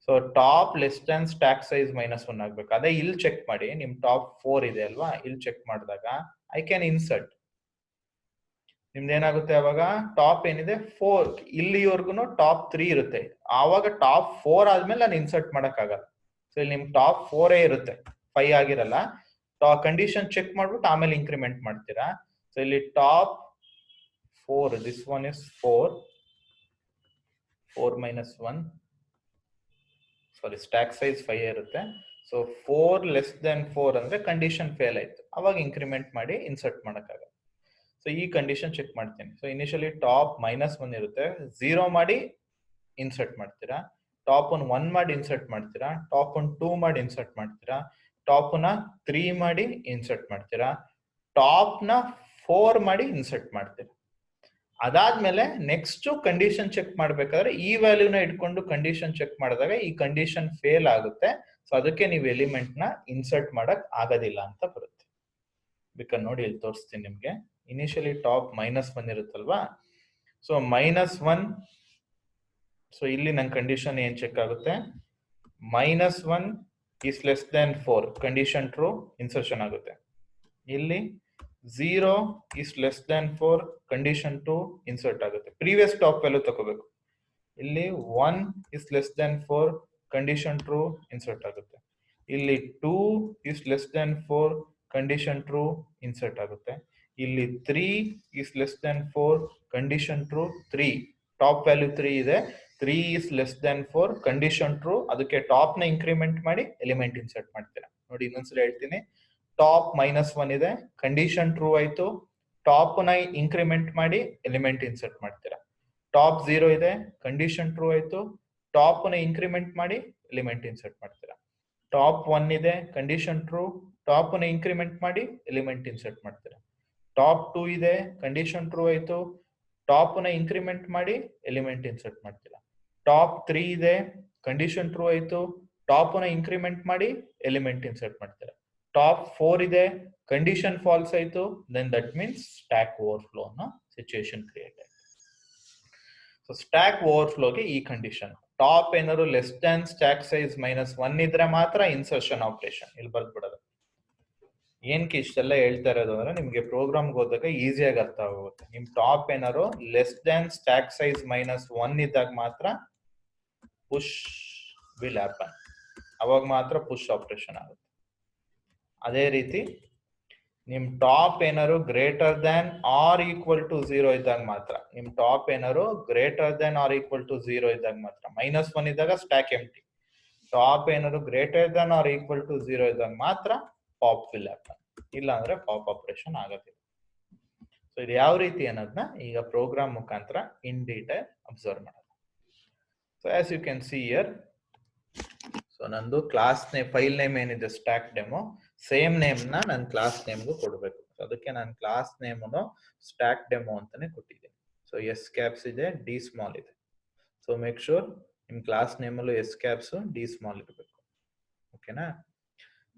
So top less than stack size -1 ಆಗ್ಬೇಕು. ಅದೇ ಇಲ್ಲಿ ಚೆಕ್ ಮಾಡಿ, ನಿಮ್ ಟಾಪ್ 4 ಇದೆ ಅಲ್ವಾ, ಇಲ್ಲಿ ಚೆಕ್ ಮಾಡಿದಾಗ ಐ ಕ್ಯಾನ್ ಇನ್ಸರ್ಟ್. ನಿಮ್ದು ಏನಾಗುತ್ತೆ, ಅವಾಗ ಟಾಪ್ ಏನಿದೆ 4, ಇಲ್ಲಿವರೆಗೂ ಟಾಪ್ 3 ಇರುತ್ತೆ. ಆವಾಗ ಟಾಪ್ 4 ಆದ್ಮೇಲೆ ನಾನು ಇನ್ಸರ್ಟ್ ಮಾಡಕ್ ಆಗಲ್ಲ. ಸೊ ಇಲ್ಲಿ ನಿಮ್ ಟಾಪ್ 4 ಇರುತ್ತೆ, 5 ಆಗಿರಲ್ಲ. ಕಂಡೀಷನ್ ಚೆಕ್ ಮಾಡ್ಬಿಟ್ಟು ಆಮೇಲೆ ಇನ್ಕ್ರಿಮೆಂಟ್ ಮಾಡ್ತೀರಾ. ಸೊ ಇಲ್ಲಿ top 4, this one is 4 -1, sorry stack size 5 ಇರುತ್ತೆ. ಸೊ 4 ಲೆಸ್ ದೆನ್ 4 ಅಂದ್ರೆ ಕಂಡೀಷನ್ ಫೇಲ್ ಆಯ್ತು. ಅವಾಗ ಇನ್ಕ್ರಿಮೆಂಟ್ ಮಾಡಿ ಇನ್ಸರ್ಟ್ ಮಾಡಕ್ಕಾಗಲ್ಲ. ಸೊ ಈ ಕಂಡೀಷನ್ ಚೆಕ್ ಮಾಡ್ತೀನಿ. ಸೊ ಇನಿಷಿಯಲಿ ಟಾಪ್ -1 ಇರುತ್ತೆ, 0 ಮಾಡಿ ಇನ್ಸರ್ಟ್ ಮಾಡ್ತೀರಾ, ಟಾಪ್ 1 ಮಾಡಿ ಇನ್ಸರ್ಟ್ ಮಾಡ್ತೀರಾ, ಟಾಪ್ 2 ಮಾಡಿ ಇನ್ಸರ್ಟ್ ಮಾಡ್ತೀರಾ, ಟಾಪ್ ನ 3 ಮಾಡಿ ಇನ್ಸರ್ಟ್ ಮಾಡ್ತೀರಾ, ಟಾಪ್ ನ 4 ಮಾಡಿ ಇನ್ಸರ್ಟ್ ಮಾಡ್ತೀರಾ. ಅದಾದ್ಮೇಲೆ ನೆಕ್ಸ್ಟ್ ಕಂಡೀಷನ್ ಚೆಕ್ ಮಾಡ್ಬೇಕಾದ್ರೆ ಈ ವ್ಯಾಲ್ಯೂನ ಇಟ್ಕೊಂಡು ಕಂಡೀಷನ್ ಚೆಕ್ ಮಾಡಿದಾಗ ಈ ಕಂಡೀಷನ್ ಫೇಲ್ ಆಗುತ್ತೆ. ಸೊ ಅದಕ್ಕೆ ನೀವು ಎಲಿಮೆಂಟ್ ನ ಇನ್ಸರ್ಟ್ ಮಾಡಕ್ ಆಗೋದಿಲ್ಲ ಅಂತ ಬರುತ್ತೆ. ಬೇಕಾದ್ರೆ ನೋಡಿ ಇಲ್ಲಿ ತೋರಿಸ್ತೀನಿ ನಿಮ್ಗೆ. ಇನಿಷಿಯಲಿ ಟಾಪ್ -1 ಇರುತ್ತಲ್ವಾ, ಸೊ -1, ಸೊ ಇಲ್ಲಿ ನನ್ನ ಕಂಡೀಷನ್ ಏನ್ ಚೆಕ್ ಆಗುತ್ತೆ, -1 is less than 4 condition true, insertion ಆಗುತ್ತೆ. ಇಲ್ಲಿ 0 is less than 4 condition 2 insert ಆಗುತ್ತೆ. ಪ್ರೀವಿಯಸ್ ಟಾಪ್ ವ್ಯಾಲ್ಯೂ ತಗೋಬೇಕು. ಇಲ್ಲಿ 1 is less than 4 condition true insert ಆಗುತ್ತೆ. ಇಲ್ಲಿ 2 is less than 4 condition true insert ಆಗುತ್ತೆ. ಇಲ್ಲಿ 3 is less than 4 condition true 3, top value 3 ಇದೆ, 3 is less than 4 condition true, ಅದಕ್ಕೆ ಟಾಪ್ ನ ಇಂಕ್ರಿಮೆಂಟ್ ಮಾಡಿ ಎಲಿಮೆಂಟ್ ಇನ್ಸರ್ಟ್ ಮಾಡ್ತೀರಾ. ನೋಡಿ ಇನ್ನೊಂದ್ಸಲ ಹೇಳ್ತೀನಿ, ಟಾಪ್ -1 ಇದೆ, ಕಂಡೀಷನ್ ಟ್ರೂ ಆಯ್ತು, ಟಾಪ್ ನ ಇಂಕ್ರಿಮೆಂಟ್ ಮಾಡಿ ಎಲಿಮೆಂಟ್ ಇನ್ಸರ್ಟ್ ಮಾಡ್ತೀರಾ. ಟಾಪ್ 0 ಇದೆ, ಕಂಡೀಷನ್ ಟ್ರೂ ಆಯ್ತು, ಟಾಪ್ ನ ಇಂಕ್ರಿಮೆಂಟ್ ಮಾಡಿ ಎಲಿಮೆಂಟ್ ಇನ್ಸರ್ಟ್ ಮಾಡ್ತೀರಾ. ಟಾಪ್ 1 ಇದೆ, ಕಂಡೀಷನ್ ಟ್ರೂ, ಟಾಪ್ ನ ಇಂಕ್ರಿಮೆಂಟ್ ಮಾಡಿ ಎಲಿಮೆಂಟ್ ಇನ್ಸರ್ಟ್ ಮಾಡ್ತೀರಾ. ಟಾಪ್ 2 ಇದೆ, ಕಂಡೀಷನ್ ಟ್ರೂ ಆಯ್ತು, ಟಾಪ್ ನ ಇಂಕ್ರಿಮೆಂಟ್ ಮಾಡಿ ಎಲಿಮೆಂಟ್ ಇನ್ಸರ್ಟ್ ಮಾಡ್ತೀರಾ. ಟಾಪ್ 3 ಇದೆ, ಕಂಡೀಷನ್ ಟ್ರೂ ಆಯ್ತು, ಟಾಪ್ ನ ಇಂಕ್ರಿಮೆಂಟ್ ಮಾಡಿ ಎಲಿಮೆಂಟ್ ಇನ್ಸರ್ಟ್ ಮಾಡ್ತೀರಾ. ಟಾಪ್ 4 ಇದೆ, ಕಂಡೀಷನ್ ಫಾಲ್ಸ್ ಆಯ್ತು, then that means stack overflow ಅನ್ನೋ ಸಿಚುಯೇಷನ್ ಕ್ರಿಯೇಟ್ ಆಯ್ತು. ಸೊ ಸ್ಟ್ಯಾಕ್ ಓವರ್ಫ್ಲೋಗೆ ಈ ಕಂಡೀಷನ್, ಟಾಪ್ ಏನಾದ್ರು ಲೆಸ್ ದ್ಯಾನ್ ಸ್ಟ್ಯಾಕ್ ಸೈಜ್ -1 ಇದ್ರೆ ಮಾತ್ರ ಇನ್ಸರ್ಷನ್ ಆಪರೇಷನ್. ಇಲ್ಲಿ ಬರ್ದ್ಬಿಡೋದು. ಏನಕ್ಕೆ ಇಷ್ಟೆಲ್ಲ ಹೇಳ್ತಾ ಇರೋದು ಅಂದ್ರೆ ನಿಮ್ಗೆ ಪ್ರೋಗ್ರಾಮ್ಗೆ ಹೋದಾಗ ಈಸಿಯಾಗಿ ಅರ್ಥ ಆಗುತ್ತೆ. ನಿಮ್ ಟಾಪ್ ಏನಾದ್ರು ಲೆಸ್ ದ್ಯಾನ್ ಸ್ಟ್ಯಾಕ್ ಸೈಜ್ -1 ಇದ್ದಾಗ ಮಾತ್ರ ಪುಷ್ ವಿಲ್ ಹ್ಯಾಪನ್, ಅವಾಗ ಮಾತ್ರ ಪುಷ್ ಆಪರೇಷನ್ ಆಗುತ್ತೆ. ಅದೇ ರೀತಿ ನಿಮ್ ಟಾಪ್ ಏನಾದ್ರು greater than or equal to 0 ಇದ್ದಾಗ ಮಾತ್ರ, ನಿಮ್ ಟಾಪ್ ಏನಾದ್ರು greater than or equal to 0 ಇದ್ದಾಗ ಮಾತ್ರ, -1 ಇದ್ದಾಗ ಸ್ಟ್ಯಾಕ್ ಎಂಪ್ಟಿ, ಟಾಪ್ ಏನಾದ್ರು greater than or equal to 0 ಇದ್ದಾಗ ಮಾತ್ರ ಪಾಪ್ ವಿಲ್ ಹ್ಯಾಪನ್, ಇಲ್ಲ ಅಂದ್ರೆ ಪಾಪ್ ಆಪರೇಷನ್ ಆಗೋದಿಲ್ಲ. ಸೊ ಇದು ಯಾವ ರೀತಿ ಅನ್ನೋದನ್ನ ಈಗ ಪ್ರೋಗ್ರಾಮ್ ಮುಖಾಂತರ ಇನ್ ಡೀಟೇಲ್ ಅಬ್ಸರ್ವ್ ಮಾಡೋಣ. So as you can see here, so ನಂದು ಕ್ಲಾಸ್ ನೇಮ್, ಫೈಲ್ ನೇಮ್ ಏನಿದೆ ಸ್ಟ್ಯಾಕ್ ಡೆಮೋ, ಸೇಮ್ ನೇಮ್ ನ ನನ್ನ ಕ್ಲಾಸ್ ನೇಮ್ಗೂ ಕೊಡಬೇಕು. ಸೊ ಅದಕ್ಕೆ ನಾನು ಕ್ಲಾಸ್ ನೇಮ್ ಸ್ಟ್ಯಾಕ್ ಡೆಮೋ ಅಂತಾನೆ ಕೊಟ್ಟಿದ್ದೀನಿ. ಸೊ ಎಸ್ ಕ್ಯಾಪ್ಸ್ ಇದೆ, ಡಿ ಸ್ಮಾಲ್ ಇದೆ. ಸೊ ಮೇಕ್ ಶೂರ್ ನಿಮ್ ಕ್ಲಾಸ್ ನೇಮ್ ಅಲ್ಲೂ ಎಸ್ ಕ್ಯಾಪ್ಸ್ ಡಿ ಸ್ಮಾಲ್ ಇರಬೇಕು. ಓಕೆನಾ.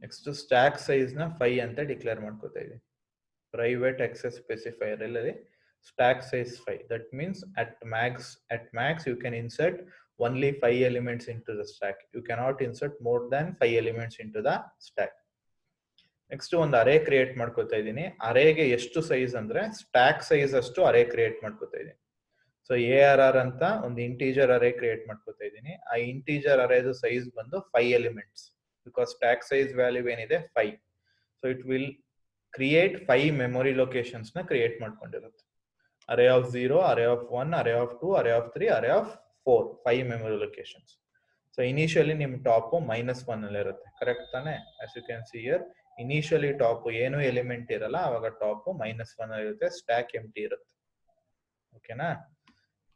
ನೆಕ್ಸ್ಟ್ ಸ್ಟ್ಯಾಕ್ ಸೈಜ್ ನ 5 ಅಂತ ಡಿಕ್ಲೇರ್ ಮಾಡ್ಕೋತಾ ಇದೀನಿ. ಪ್ರೈವೇಟ್ ಆಕ್ಸೆಸ್ ಸ್ಪೆಸಿಫೈಯರ್ ಅಲ್ಲಿ stack size 5. That means at max you can insert only 5 elements into the stack. You cannot insert more than 5 elements into the stack. Next ಒಂದು ಅರೇ ಕ್ರಿಯೇಟ್ ಮಾಡ್ಕೋತಾ ಇದ್ದೀನಿ. ಅರೇಗೆ ಎಷ್ಟು ಸೈಜ್ ಅಂದ್ರೆ ಸ್ಟ್ಯಾಕ್ ಸೈಜ್ ಅಷ್ಟು ಅರೇ ಕ್ರಿಯೇಟ್ ಮಾಡ್ಕೋತಾ ಇದ್ದೀನಿ. ಸೊ ARR ಅಂತ ಒಂದು ಇಂಟೀಜರ್ ಅರೇ ಕ್ರಿಯೇಟ್ ಮಾಡ್ಕೋತಾ ಇದ್ದೀನಿ. ಆ ಇಂಟೀಜರ್ ಅರೇದು ಸೈಜ್ ಬಂದು 5 elements, because stack size value ಏನಿದೆ 5. So it will create 5 memory locations ನ create ಮಾಡ್ಕೊಂಡಿರುತ್ತೆ. array of 0, array of 1, array of 2, array of 3, array of 4, 5 memory locations. So initially ನಿಮ್ ಟಾಪ್ -1 ಅಲ್ಲಿ ಇರುತ್ತೆ, ಕರೆಕ್ಟ್ ತಾನೆ? as you can see here, initially top ಏನು ಎಲಿಮೆಂಟ್ ಇರಲ್ಲ, ಅವಾಗ ಟಾಪ್ -1 ಅಲ್ಲಿ ಇರುತ್ತೆ, ಸ್ಟ್ಯಾಕ್ ಎಂಪ್ಟಿ ಇರುತ್ತೆ. ಓಕೆನಾ.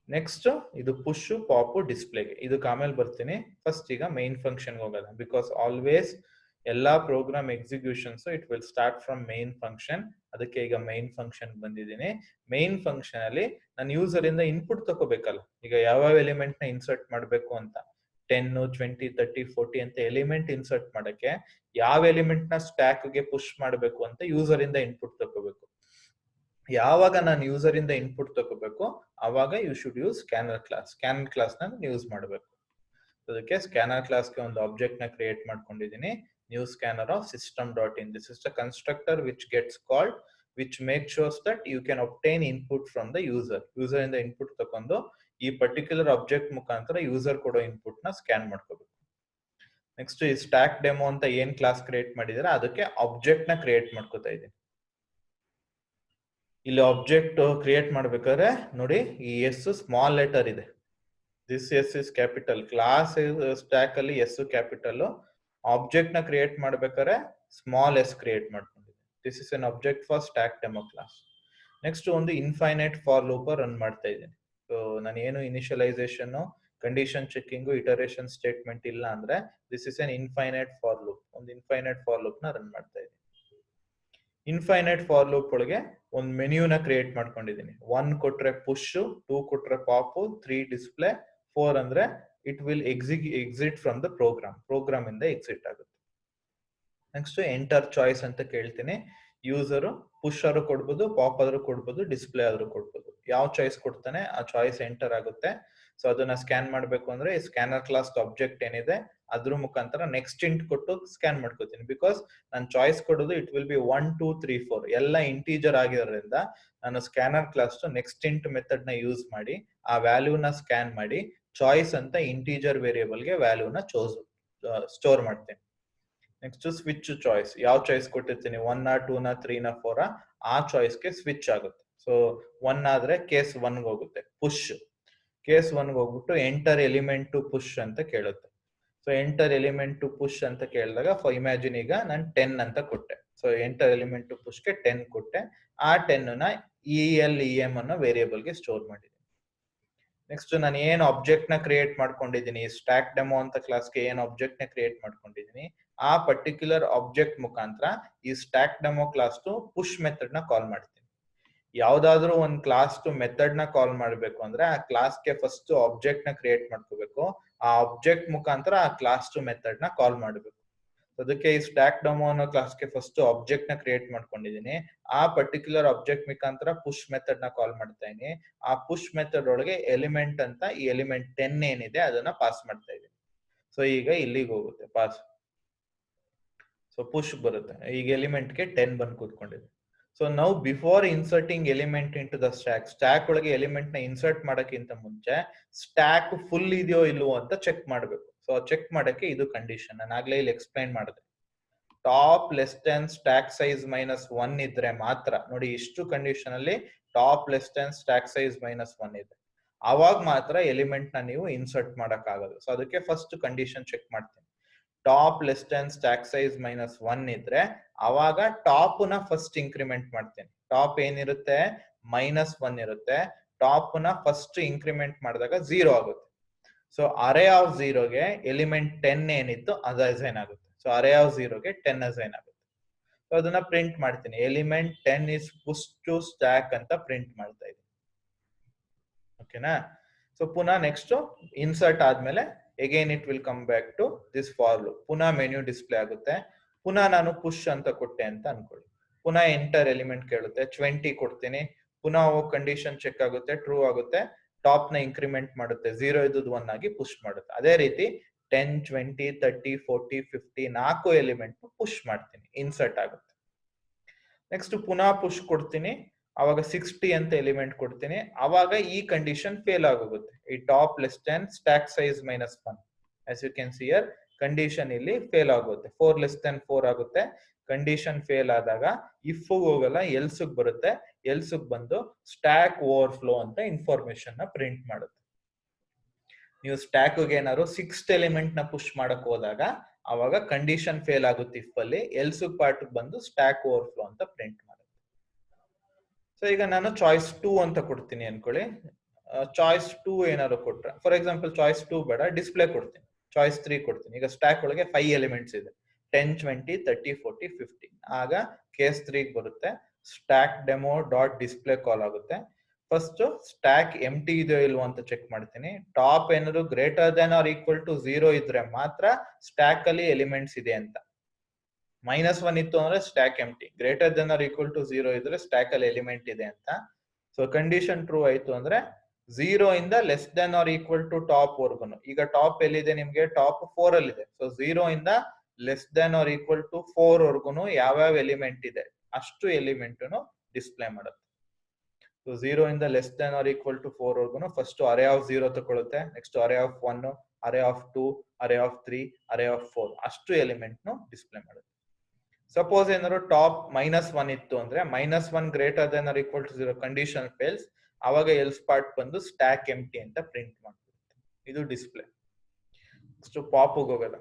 ನೆಕ್ಸ್ಟ್ ಇದು ಪುಷ್ ಪಾಪ್ ಡಿಸ್ಪ್ಲೇಗೆ, ಇದಕ್ಕೆ ಆಮೇಲೆ ಬರ್ತೀನಿ. ಫಸ್ಟ್ ಈಗ ಮೈನ್ ಫಂಕ್ಷನ್ ಹೋಗೋಣ, ಬಿಕಾಸ್ ಆಲ್ವೇಸ್ ಎಲ್ಲಾ program executions it will start from main function. ಅದಕ್ಕೆ ಈಗ ಮೈನ್ ಫಂಕ್ಷನ್ ಬಂದಿದ್ದೀನಿ. ಮೈನ್ ಫಂಕ್ಷನ್ ಅಲ್ಲಿ ನಾನು ಯೂಸರ್ ಇಂದ ಇನ್ಪುಟ್ ತಗೋಬೇಕಲ್ಲ, ಈಗ ಯಾವ ಎಲಿಮೆಂಟ್ ನ ಇನ್ಸರ್ಟ್ ಮಾಡಬೇಕು ಅಂತ, 10, 20, 30, 40 ಅಂತ ಎಲಿಮೆಂಟ್ ಇನ್ಸರ್ಟ್ ಮಾಡಕ್ಕೆ ಯಾವ ಎಲಿಮೆಂಟ್ ನ ಸ್ಟ್ಯಾಕ್ ಗೆ ಪುಷ್ ಮಾಡಬೇಕು ಅಂತ ಯೂಸರ್ ಇಂದ ಇನ್ಪುಟ್ ತಗೋಬೇಕು. ಯಾವಾಗ ನಾನು ಯೂಸರ್ ಇಂದ ಇನ್ಪುಟ್ ತಗೋಬೇಕು ಅವಾಗ you should use scanner class. Scanner class ನ ಯೂಸ್ ಮಾಡಬೇಕು. ಅದಕ್ಕೆ ಸ್ಕ್ಯಾನರ್ ಕ್ಲಾಸ್ಗೆ ಒಂದು ಆಬ್ಜೆಕ್ಟ್ ನ ಕ್ರಿಯೇಟ್ ಮಾಡ್ಕೊಂಡಿದ್ದೀನಿ, new scanner of system.in. This is the constructor which gets called, which makes sure that you can obtain input from the user. User in the input ತಕೊಂಡು ಈ ಪರ್ಟಿಕ್ಯುಲರ್ ಆಬ್ಜೆಕ್ಟ್ ಮುಖಾಂತರ ಯೂಸರ್ ಕೊಡೋ ಇನ್ಪುಟ್ ನ ಸ್ಕ್ಯಾನ್ ಮಾಡ್ಕೋಬೇಕು. ನೆಕ್ಸ್ಟ್ ಈ ಸ್ಟ್ಯಾಕ್ ಡೆಮೋ ಅಂತ ಏನ್ ಕ್ಲಾಸ್ ಕ್ರಿಯೇಟ್ ಮಾಡಿದ್ರೆ ಅದಕ್ಕೆ ಆಬ್ಜೆಕ್ಟ್ ನ ಕ್ರಿಯೇಟ್ ಮಾಡ್ಕೋತಾ ಇದ್ದೀನಿ. ಇಲ್ಲಿ ಆಬ್ಜೆಕ್ಟ್ ಕ್ರಿಯೇಟ್ ಮಾಡ್ಬೇಕಾದ್ರೆ ನೋಡಿ ಈ ಎಸ್ ಸ್ಮಾಲ್ ಲೆಟರ್ ಇದೆ, this S is capital, class stack ಅಲ್ಲಿ ಎಸ್ ಕ್ಯಾಪಿಟಲ್. ಆಬ್ಜೆಕ್ಟ್ ನ ಕ್ರಿಯೇಟ್ ಮಾಡ್ಬೇಕಾದ್ರೆ ಸ್ಮಾಲ್ ಎಸ್ ಕ್ರಿಯೇಟ್ ಮಾಡ್ಕೊಂಡಿದ್ದೀನಿ. This is an object for stack demo class. Next ಒಂದು ಇನ್ಫೈನೈಟ್ ಫಾರ್ ಲೂಪ್ ರನ್ ಮಾಡ್ತಾ ಇದ್ದೀನಿ. ಸೊ ನಾನು ಏನು initialization condition checking iteration statement ಇಲ್ಲ ಅಂದ್ರೆ this is an infinite for loop. ಒಂದು ಇನ್ಫೈನೈಟ್ ಫಾರ್ ಲೂಪ್ ನ ರನ್ ಮಾಡ್ತಾ ಇದ್ದೀನಿ. ಇನ್ಫೈನೈಟ್ ಫಾರ್ ಲೂಪ್ ಒಳಗೆ ಒಂದು ಮೆನ್ಯೂನ ಕ್ರಿಯೇಟ್ ಮಾಡ್ಕೊಂಡಿದ್ದೀನಿ. 1 ಕೊಟ್ರೆ ಪುಷ್, 2 ಕೊಟ್ರೆ ಪಾಪ್, 3 ಡಿಸ್ಪ್ಲೇ, 4 ಅಂದ್ರೆ it will exit from the program ಇಂದ ಎಕ್ಸಿಟ್ ಆಗುತ್ತೆ. ನೆಕ್ಸ್ಟ್ ಎಂಟರ್ ಚಾಯ್ಸ್ ಅಂತ ಕೇಳ್ತೀನಿ. ಯೂಸರು ಪುಷ್ ಆದ್ರೂ ಕೊಡ್ಬೋದು, ಪಾಪ್ ಆದ್ರೂ ಕೊಡ್ಬೋದು, ಡಿಸ್ಪ್ಲೇ ಆದ್ರೂ ಕೊಡ್ಬೋದು. ಯಾವ ಚಾಯ್ಸ್ ಕೊಡ್ತಾನೆ ಆ ಚಾಯ್ಸ್ ಎಂಟರ್ ಆಗುತ್ತೆ. ಸೊ ಅದನ್ನ ಸ್ಕ್ಯಾನ್ ಮಾಡಬೇಕು ಅಂದ್ರೆ ಸ್ಕ್ಯಾನರ್ ಕ್ಲಾಸ್ ಆಬ್ಜೆಕ್ಟ್ ಏನಿದೆ ಅದ್ರ ಮುಖಾಂತರ ನೆಕ್ಸ್ಟ್ ಇಂಟ್ ಕೊಟ್ಟು ಸ್ಕ್ಯಾನ್ ಮಾಡ್ಕೋತೀನಿ. ಬಿಕಾಸ್ ನಾನು ಚಾಯ್ಸ್ ಕೊಡೋದು ಇಟ್ ವಿಲ್ ಬಿ 1 2 3 4 ಎಲ್ಲ ಇಂಟೀಜರ್ ಆಗಿರೋದ್ರಿಂದ ನಾನು scanner class next int method ನ ಯೂಸ್ ಮಾಡಿ ಆ ವ್ಯಾಲ್ಯೂನ ಸ್ಕ್ಯಾನ್ ಮಾಡಿ ಚಾಯ್ಸ್ ಅಂತ ಇಂಟೀಜರ್ ವೇರಿಯೇಬಲ್ಗೆ ವ್ಯಾಲ್ಯೂನ ಸ್ಟೋರ್ ಮಾಡ್ತೇನೆ. Next switch choice. ಯಾವ ಚಾಯ್ಸ್ ಕೊಟ್ಟಿರ್ತೀನಿ 1 2 3 4 ಆ ಚಾಯ್ಸ್ಗೆ ಸ್ವಿಚ್ ಆಗುತ್ತೆ. ಸೊ 1 ಆದ್ರೆ ಕೇಸ್ 1 ಹೋಗುತ್ತೆ ಪುಷ್. ಕೇಸ್ 1 ಹೋಗ್ಬಿಟ್ಟು ಎಂಟರ್ ಎಲಿಮೆಂಟ್ ಟು ಪುಷ್ ಅಂತ ಕೇಳುತ್ತೆ. So enter element to push ಅಂತ ಕೇಳಿದಾಗ ಫಾರ್ ಇಮ್ಯಾಜಿನ್ ಈಗ ನಾನು 10 ಅಂತ ಕೊಟ್ಟೆ. ಸೊ ಎಂಟರ್ ಎಲಿಮೆಂಟ್ ಟು ಪುಷ್ಗೆ 10 ಕೊಟ್ಟೆ. ಆ 10 ನ ELEM ಅನ್ನೋ ವೇರಿಯೇಬಲ್ಗೆ ಸ್ಟೋರ್ ಮಾಡಿದ್ದೀನಿ. ನೆಕ್ಸ್ಟ್ ನಾನು ಏನು ಆಬ್ಜೆಕ್ಟ್ ನ ಕ್ರಿಯೇಟ್ ಮಾಡ್ಕೊಂಡಿದ್ದೀನಿ, ಸ್ಟ್ಯಾಕ್ ಡೆಮೋ ಅಂತ ಕ್ಲಾಸ್ಗೆ ಏನು ಆಬ್ಜೆಕ್ಟ್ ನ ಕ್ರಿಯೇಟ್ ಮಾಡ್ಕೊಂಡಿದ್ದೀನಿ ಆ ಪರ್ಟಿಕ್ಯುಲರ್ ಆಬ್ಜೆಕ್ಟ್ ಮುಖಾಂತರ ಈ stack demo class to push method ನ ಕಾಲ್ ಮಾಡ್ತೀನಿ. ಯಾವ್ದಾದ್ರು ಒಂದು ಕ್ಲಾಸ್ ಟು ಮೆಥಡ್ ನ ಕಾಲ್ ಮಾಡಬೇಕು ಅಂದ್ರೆ ಆ ಕ್ಲಾಸ್ಗೆ ಫಸ್ಟ್ ಆಬ್ಜೆಕ್ಟ್ ನ ಕ್ರಿಯೇಟ್ ಮಾಡ್ಕೋಬೇಕು. ಆ ಆಬ್ಜೆಕ್ಟ್ ಮುಖಾಂತರ ಆ ಕ್ಲಾಸ್ ಟು ಮೆಥಡ್ ನ ಕಾಲ್ ಮಾಡಬೇಕು. ಅದಕ್ಕೆ ಈ ಸ್ಟ್ಯಾಕ್ ಡೆಮೋ ಅನ್ನೋ ಕ್ಲಾಸ್ಗೆ ಫಸ್ಟ್ ಆಬ್ಜೆಕ್ಟ್ ನ ಕ್ರಿಯೇಟ್ ಮಾಡ್ಕೊಂಡಿದ್ದೀನಿ. ಆ ಪರ್ಟಿಕ್ಯುಲರ್ ಆಬ್ಜೆಕ್ಟ್ ಮುಖಾಂತರ ಪುಷ್ ಮೆಥಡ್ ನ ಕಾಲ್ ಮಾಡ್ತಾ ಇದೀನಿ. ಆ ಪುಷ್ ಮೆಥಡ್ ಒಳಗೆ ಎಲಿಮೆಂಟ್ ಅಂತ ಈ ಎಲಿಮೆಂಟ್ 10 ಏನಿದೆ ಅದನ್ನ ಪಾಸ್ ಮಾಡ್ತಾ ಇದೀನಿ. ಸೊ ಈಗ ಇಲ್ಲಿಗೆ ಹೋಗುತ್ತೆ ಪಾಸ್. ಸೊ ಪುಷ್ ಬರುತ್ತೆ. ಈಗ ಎಲಿಮೆಂಟ್ ಗೆ 10 ಬಂದು ಕೂತ್ಕೊಂಡಿದೆ. ಸೊ ನಾವು before inserting element into the stack ಒಳಗೆ ಎಲಿಮೆಂಟ್ ನ ಇನ್ಸರ್ಟ್ ಮಾಡಕ್ಕಿಂತ ಮುಂಚೆ ಸ್ಟ್ಯಾಕ್ ಫುಲ್ ಇದೆಯೋ ಇಲ್ವೋ ಅಂತ ಚೆಕ್ ಮಾಡಬೇಕು. ಸೊ ಚೆಕ್ ಮಾಡಕ್ಕೆ ಇದು ಕಂಡೀಷನ್ ನಾನು ಆಗ್ಲೇ ಇಲ್ಲಿ ಎಕ್ಸ್ಪ್ಲೈನ್ ಮಾಡಿದೆ. Top less than stack size -1 ಇದ್ರೆ ಮಾತ್ರ ನೋಡಿ, ಇಷ್ಟು ಕಂಡೀಷನ್ ಅಲ್ಲಿ top less than stack size -1 ಇದೆ, ಅವಾಗ ಮಾತ್ರ ಎಲಿಮೆಂಟ್ ನ ನೀವು ಇನ್ಸರ್ಟ್ ಮಾಡಕ್ ಆಗೋದು. ಸೊ ಅದಕ್ಕೆ ಫಸ್ಟ್ ಕಂಡೀಷನ್ ಚೆಕ್ ಮಾಡ್ತೀನಿ. Top less than stack size -1 ಇದ್ರೆ ಅವಾಗ ಟಾಪ್ ನ ಫಸ್ಟ್ ಇನ್ಕ್ರಿಮೆಂಟ್ ಮಾಡ್ತೀನಿ. ಟಾಪ್ ಏನಿರುತ್ತೆ -1 ಇರುತ್ತೆ. ಟಾಪ್ ನ ಫಸ್ಟ್ ಇನ್ಕ್ರಿಮೆಂಟ್ ಮಾಡಿದಾಗ 0 ಆಗುತ್ತೆ. ಸೊ ಅರೇ ಆಫ್ 0ಗೆ ಎಲಿಮೆಂಟ್ 10 ಏನಿತ್ತು ಅದು ಅಸೈನ್ ಆಗುತ್ತೆ. ಸೊ ಅರೇ ಆಫ್ 0ಗೆ 10 ಅಸೈನ್ ಆಗುತ್ತೆ. ಸೊ ಅದನ್ನ ಪ್ರಿಂಟ್ ಮಾಡ್ತೀನಿ. Element 10 is push to stack ಅಂತ ಪ್ರಿಂಟ್ ಮಾಡ್ತಾ ಇದ್ದೀನಿ. ಓಕೆನಾ? ಸೊ ಪುನಃ ನೆಕ್ಸ್ಟ್ ಇನ್ಸರ್ಟ್ ಆದ್ಮೇಲೆ again it will come back to this for loop. ಪುನಃ ಮೆನ್ಯೂ ಡಿಸ್ಪ್ಲೇ ಆಗುತ್ತೆ. ಪುನಃ ನಾನು ಪುಷ್ ಅಂತ ಕೊಟ್ಟೆ ಅಂತ ಅನ್ಕೊಳ್ಳಿ. ಪುನಃ ಎಂಟರ್ ಎಲಿಮೆಂಟ್ ಕೇಳುತ್ತೆ, 20 ಕೊಡ್ತೀನಿ. ಪುನಃ ಕಂಡೀಷನ್ ಚೆಕ್ ಆಗುತ್ತೆ, ಟ್ರೂ ಆಗುತ್ತೆ. ಟಾಪ್ ನ ಇನ್ಕ್ರಿಮೆಂಟ್ ಮಾಡುತ್ತೆ, 0 ಇದ್ದದ್ದು 1 ಆಗಿ ಪುಷ್ ಮಾಡುತ್ತೆ. ಅದೇ ರೀತಿ 10 20 30 40 50 4 ಎಲಿಮೆಂಟ್ ಪುಷ್ ಮಾಡ್ತೀನಿ, ಇನ್ಸರ್ಟ್ ಆಗುತ್ತೆ. ನೆಕ್ಸ್ಟ್ ಪುನಃ ಪುಷ್ ಕೊಡ್ತೀನಿ, ಅವಾಗ 60 ಅಂತ ಎಲಿಮೆಂಟ್ ಕೊಡ್ತೀನಿ. ಅವಾಗ ಈ ಕಂಡೀಷನ್ ಫೇಲ್ ಆಗೋಗುತ್ತೆ. ಈ top less than stack size -1 as you can see here condition ಇಲ್ಲಿ ಫೇಲ್ ಆಗುತ್ತೆ. 4 ಲೆಸ್ ದೆನ್ 4 ಆಗುತ್ತೆ. ಕಂಡೀಷನ್ ಫೇಲ್ ಆದಾಗ ಇಫ್ ಹೋಗಲ್ಲ, ಎಲ್ಸ್ ಬರುತ್ತೆ. ಎಲ್ಸ್ ಬಂದು ಸ್ಟ್ಯಾಕ್ ಓವರ್ಫ್ಲೋ ಅಂತ ಇನ್ಫಾರ್ಮೇಶನ್ ನ ಪ್ರಿಂಟ್ ಮಾಡುತ್ತೆ. ನೀವು ಸ್ಟ್ಯಾಕ್ ಏನಾದ್ರು 6th ಎಲಿಮೆಂಟ್ ನ ಪುಷ್ ಮಾಡಕ್ ಹೋದಾಗ ಅವಾಗ ಕಂಡೀಷನ್ ಫೇಲ್ ಆಗುತ್ತೆ ಇಫ್ ಅಲ್ಲಿ. ಎಲ್ಸ್ ಪಾರ್ಟ್ ಬಂದು ಸ್ಟ್ಯಾಕ್ ಓವರ್ಫ್ಲೋ ಅಂತ ಪ್ರಿಂಟ್ ಮಾಡುತ್ತೆ. ಸೊ ಈಗ ನಾನು ಚಾಯ್ಸ್ 2 ಅಂತ ಕೊಡ್ತೀನಿ ಅನ್ಕೊಳ್ಳಿ. ಚಾಯ್ಸ್ 2 ಏನಾದ್ರು ಕೊಟ್ರೆ, ಫಾರ್ ಎಕ್ಸಾಂಪಲ್ ಚಾಯ್ಸ್ 2 ಬೇಡ, ಡಿಸ್ಪ್ಲೇ ಕೊಡ್ತೀನಿ. ಚಾಯ್ಸ್ 3 ಕೊಡ್ತೀನಿ. ಈಗ ಸ್ಟ್ಯಾಕ್ ಒಳಗೆ 5 ಎಲಿಮೆಂಟ್ಸ್ ಇದೆ, 10 20 30 40 50. ಆಗ ಕೇಸ್ 3 ಬರುತ್ತೆ. ಸ್ಟ್ಯಾಕ್ ಡೆಮೋ ಡಾಟ್ ಡಿಸ್ಪ್ಲೇ ಕಾಲ್ ಆಗುತ್ತೆ. ಫಸ್ಟ್ ಸ್ಟ್ಯಾಕ್ ಎಂಟಿ ಇದೆಯೋ ಇಲ್ವೋ ಅಂತ ಚೆಕ್ ಮಾಡ್ತೀನಿ. ಟಾಪ್ ಏನಾದ್ರು greater than or equal to 0 ಇದ್ರೆ ಮಾತ್ರ ಸ್ಟ್ಯಾಕ್ ಅಲ್ಲಿ ಎಲಿಮೆಂಟ್ಸ್ ಇದೆ ಅಂತ. -1 ಇತ್ತು ಅಂದ್ರೆ stack empty, greater than or equal to 0 ಇದ್ರೆ ಸ್ಟ್ಯಾಕ್ ಅಲ್ಲಿ ಎಲಿಮೆಂಟ್ ಇದೆ ಅಂತ. ಸೊ ಕಂಡೀಷನ್ ಟ್ರೂ ಆಯ್ತು ಅಂದ್ರೆ 0 ಇಂದ less than or equal to top ವರ್ಗುನು. ಈಗ ಟಾಪ್ ಎಲ್ಲಿದೆ ನಿಮ್ಗೆ? ಟಾಪ್ 4 ಅಲ್ಲಿ ಇದೆ. ಸೊ 0 ಇಂದ less than or equal to 4 ವರ್ಗುನು ಯಾವ್ಯಾವ ಎಲಿಮೆಂಟ್ ಇದೆ ಅಷ್ಟು ಎಲಿಮೆಂಟ್ ಡಿಸ್ಪ್ಲೇ ಮಾಡುತ್ತೆ. ಸೊ 0 ಇಂದ less than or equal to 4 ವರ್ಗುನು ಫಸ್ಟ್ ಅರೇ ಆಫ್ 0 ತಗೊಳುತ್ತೆ. Next array of 1, array of 2, array of 3, array of 4 ಅಷ್ಟು ಎಲಿಮೆಂಟ್ ಡಿಸ್ಪ್ಲೇ ಮಾಡುತ್ತೆ. ಸಪೋಸ್ ಏನಾದ್ರು ಟಾಪ್ -1 ಇತ್ತು ಅಂದ್ರೆ -1 greater than or equal to 0 condition fails, ಅವಾಗ ಎಲ್ಸ್ ಪಾರ್ಟ್ ಬಂದು ಸ್ಟ್ಯಾಕ್ ಎಂಟಿ ಅಂತ ಪ್ರಿಂಟ್ ಮಾಡ್ಬಿಡುತ್ತೆ. ಇದು ಡಿಸ್ಪ್ಲೇ. ನೆಕ್ಸ್ಟ್ ಪಾಪ್ ಹೋಗಲ್ಲ.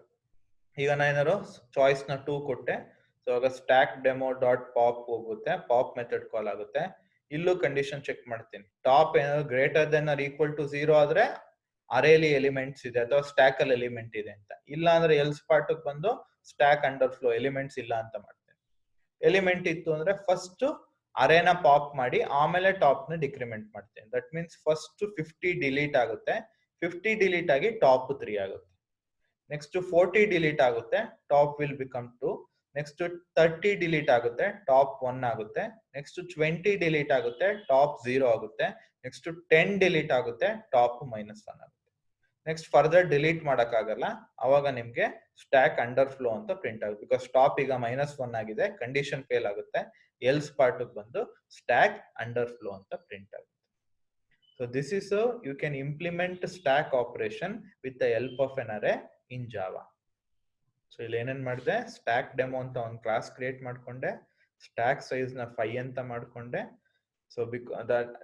ಈಗ ನಾನು ಏನಾದ್ರು ಚಾಯ್ಸ್ ನ 2 ಕೊಟ್ಟೆ. ಸೊ ಆಗ ಸ್ಟ್ಯಾಕ್ ಡೆಮೋ ಡಾಟ್ ಪಾಪ್ ಹೋಗುತ್ತೆ, ಪಾಪ್ ಮೆಥಡ್ ಕಾಲ್ ಆಗುತ್ತೆ. ಇಲ್ಲೂ ಕಂಡೀಷನ್ ಚೆಕ್ ಮಾಡ್ತೀನಿ. ಟಾಪ್ ಏನಾದ್ರು greater than or equal to 0 ಆದ್ರೆ ಅರೇಲಿ ಎಲಿಮೆಂಟ್ಸ್ ಇದೆ ಅಥವಾ ಸ್ಟ್ಯಾಕ್ ಅಲ್ಲಿ ಎಲಿಮೆಂಟ್ ಇದೆ ಅಂತ. ಇಲ್ಲ ಅಂದ್ರೆ ಎಲ್ಸ್ ಪಾರ್ಟ್ ಬಂದು ಸ್ಟ್ಯಾಕ್ ಅಂಡರ್ ಫ್ಲೋ ಎಲಿಮೆಂಟ್ಸ್ ಇಲ್ಲ ಅಂತ ಮಾಡ್ತೇನೆ. ಎಲಿಮೆಂಟ್ ಇತ್ತು ಅಂದ್ರೆ ಫಸ್ಟ್ ಅರೇನ ಪಾಪ್ ಮಾಡಿ ಆಮೇಲೆ ಟಾಪ್ ನ ಡಿಕ್ರಿಮೆಂಟ್ ಮಾಡ್ತೇನೆ. ದಟ್ ಮೀನ್ಸ್ ಫಸ್ಟ್ 50 ಡಿಲೀಟ್ ಆಗುತ್ತೆ, 50 ಡಿಲೀಟ್ ಆಗಿ ಟಾಪ್ 3 ಆಗುತ್ತೆ. ನೆಕ್ಸ್ಟ್ 40 ಡಿಲೀಟ್ ಆಗುತ್ತೆ, top will become 2. Next 30 delete ಆಗುತ್ತೆ, ಟಾಪ್ 1 ಆಗುತ್ತೆ. ನೆಕ್ಸ್ಟ್ 20 ಡಿಲೀಟ್ ಆಗುತ್ತೆ, ಟಾಪ್ 0 ಆಗುತ್ತೆ. ನೆಕ್ಸ್ಟ್ 10 ಡಿಲೀಟ್ ಆಗುತ್ತೆ, ಟಾಪ್ -1 ಆಗುತ್ತೆ. ನೆಕ್ಸ್ಟ್ ಫರ್ದರ್ ಡಿಲೀಟ್ ಮಾಡಕ್ಕಾಗಲ್ಲ, ಅವಾಗ ನಿಮ್ಗೆ ಸ್ಟ್ಯಾಕ್ ಅಂಡರ್ ಫ್ಲೋ ಅಂತ ಪ್ರಿಂಟ್ ಆಗುತ್ತೆ. ಬಿಕಾಸ್ ಟಾಪ್ ಈಗ -1 ಆಗಿದೆ, ಕಂಡೀಷನ್ ಫೇಲ್ ಆಗುತ್ತೆ. ಎಲ್ಸ್ ಪಾರ್ಟ್ ಬಂದು ಸ್ಟ್ಯಾಕ್ ಅಂಡರ್ ಫ್ಲೋ ಅಂತ ಪ್ರಿಂಟ್ ಆಗುತ್ತೆ. So this is how you can implement stack operation with the help of an array in Java. So ಇಲ್ಲಿ ಏನೇನ್ ಮಾಡಿದೆ, ಸ್ಟ್ಯಾಕ್ ಡೆಮೋ ಅಂತ ಒಂದು ಕ್ಲಾಸ್ ಕ್ರಿಯೇಟ್ ಮಾಡ್ಕೊಂಡೆ, ಸ್ಟ್ಯಾಕ್ ಸೈಜ್ ನ 5 ಅಂತ ಮಾಡ್ಕೊಂಡೆ. So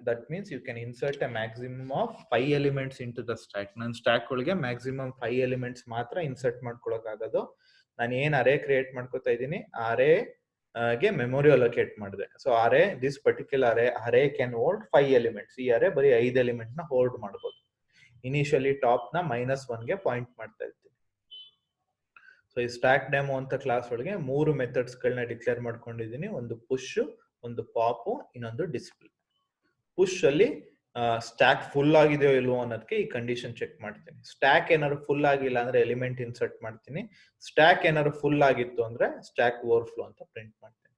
that means you can insert a maximum of 5 elements into the stack. ನಾನು ಸ್ಟ್ಯಾಕ್ ಒಳಗೆ ಮ್ಯಾಕ್ಸಿಮಮ್ 5 ಎಲಿಮೆಂಟ್ಸ್ ಮಾತ್ರ ಇನ್ಸರ್ಟ್ ಮಾಡ್ಕೊಳಕ್ ಆಗೋದು. ನಾನು ಏನ್ ಅರೇ ಕ್ರಿಯೇಟ್ ಮಾಡ್ಕೊತಾ ಇದ್ದೀನಿ, ಆ ಅರೇ ಗೆ ಮೆಮೊರಿ ಅಲೋಕೇಟ್ ಮಾಡಿದೆ. So array this particular array can hold 5 elements. ಈ ಅರೇ ಬರೀ 5 ಎಲಿಮೆಂಟ್ ನ ಹೋಲ್ಡ್ ಮಾಡಬಹುದು. ಇನಿಷಿಯಲಿ ಟಾಪ್ ನ -1 ಗೆ ಪಾಯಿಂಟ್ ಮಾಡ್ತಾ ಇರ್ತೀನಿ. ಸೊ ಈ ಸ್ಟ್ಯಾಕ್ ಡೆಮೋ ಅಂತ ಕ್ಲಾಸ್ ಒಳಗೆ 3 ಮೆಥಡ್ಸ್ ಗಳನ್ನ ಡಿಕ್ಲೇರ್ ಮಾಡ್ಕೊಂಡಿದ್ದೀನಿ. ಒಂದು ಪುಷ್, ಒಂದು ಪಾಪ್, ಇನ್ನೊಂದು ಡಿಸ್ಪ್ಲೇ. ಪುಷ್ ಅಲ್ಲಿ ಸ್ಟ್ಯಾಕ್ ಫುಲ್ ಆಗಿದೆಯೋ ಇಲ್ವೋ ಅನ್ನೋದಕ್ಕೆ ಈ ಕಂಡೀಷನ್ ಚೆಕ್ ಮಾಡ್ತೀನಿ. ಸ್ಟ್ಯಾಕ್ ಏನಾದ್ರು ಫುಲ್ ಆಗಿಲ್ಲ ಅಂದ್ರೆ ಎಲಿಮೆಂಟ್ ಇನ್ಸರ್ಟ್ ಮಾಡ್ತೀನಿ. ಸ್ಟ್ಯಾಕ್ ಏನಾದ್ರು ಫುಲ್ ಆಗಿತ್ತು ಅಂದ್ರೆ ಸ್ಟ್ಯಾಕ್ ಓವರ್ಫ್ಲೋ ಅಂತ ಪ್ರಿಂಟ್ ಮಾಡ್ತೀನಿ.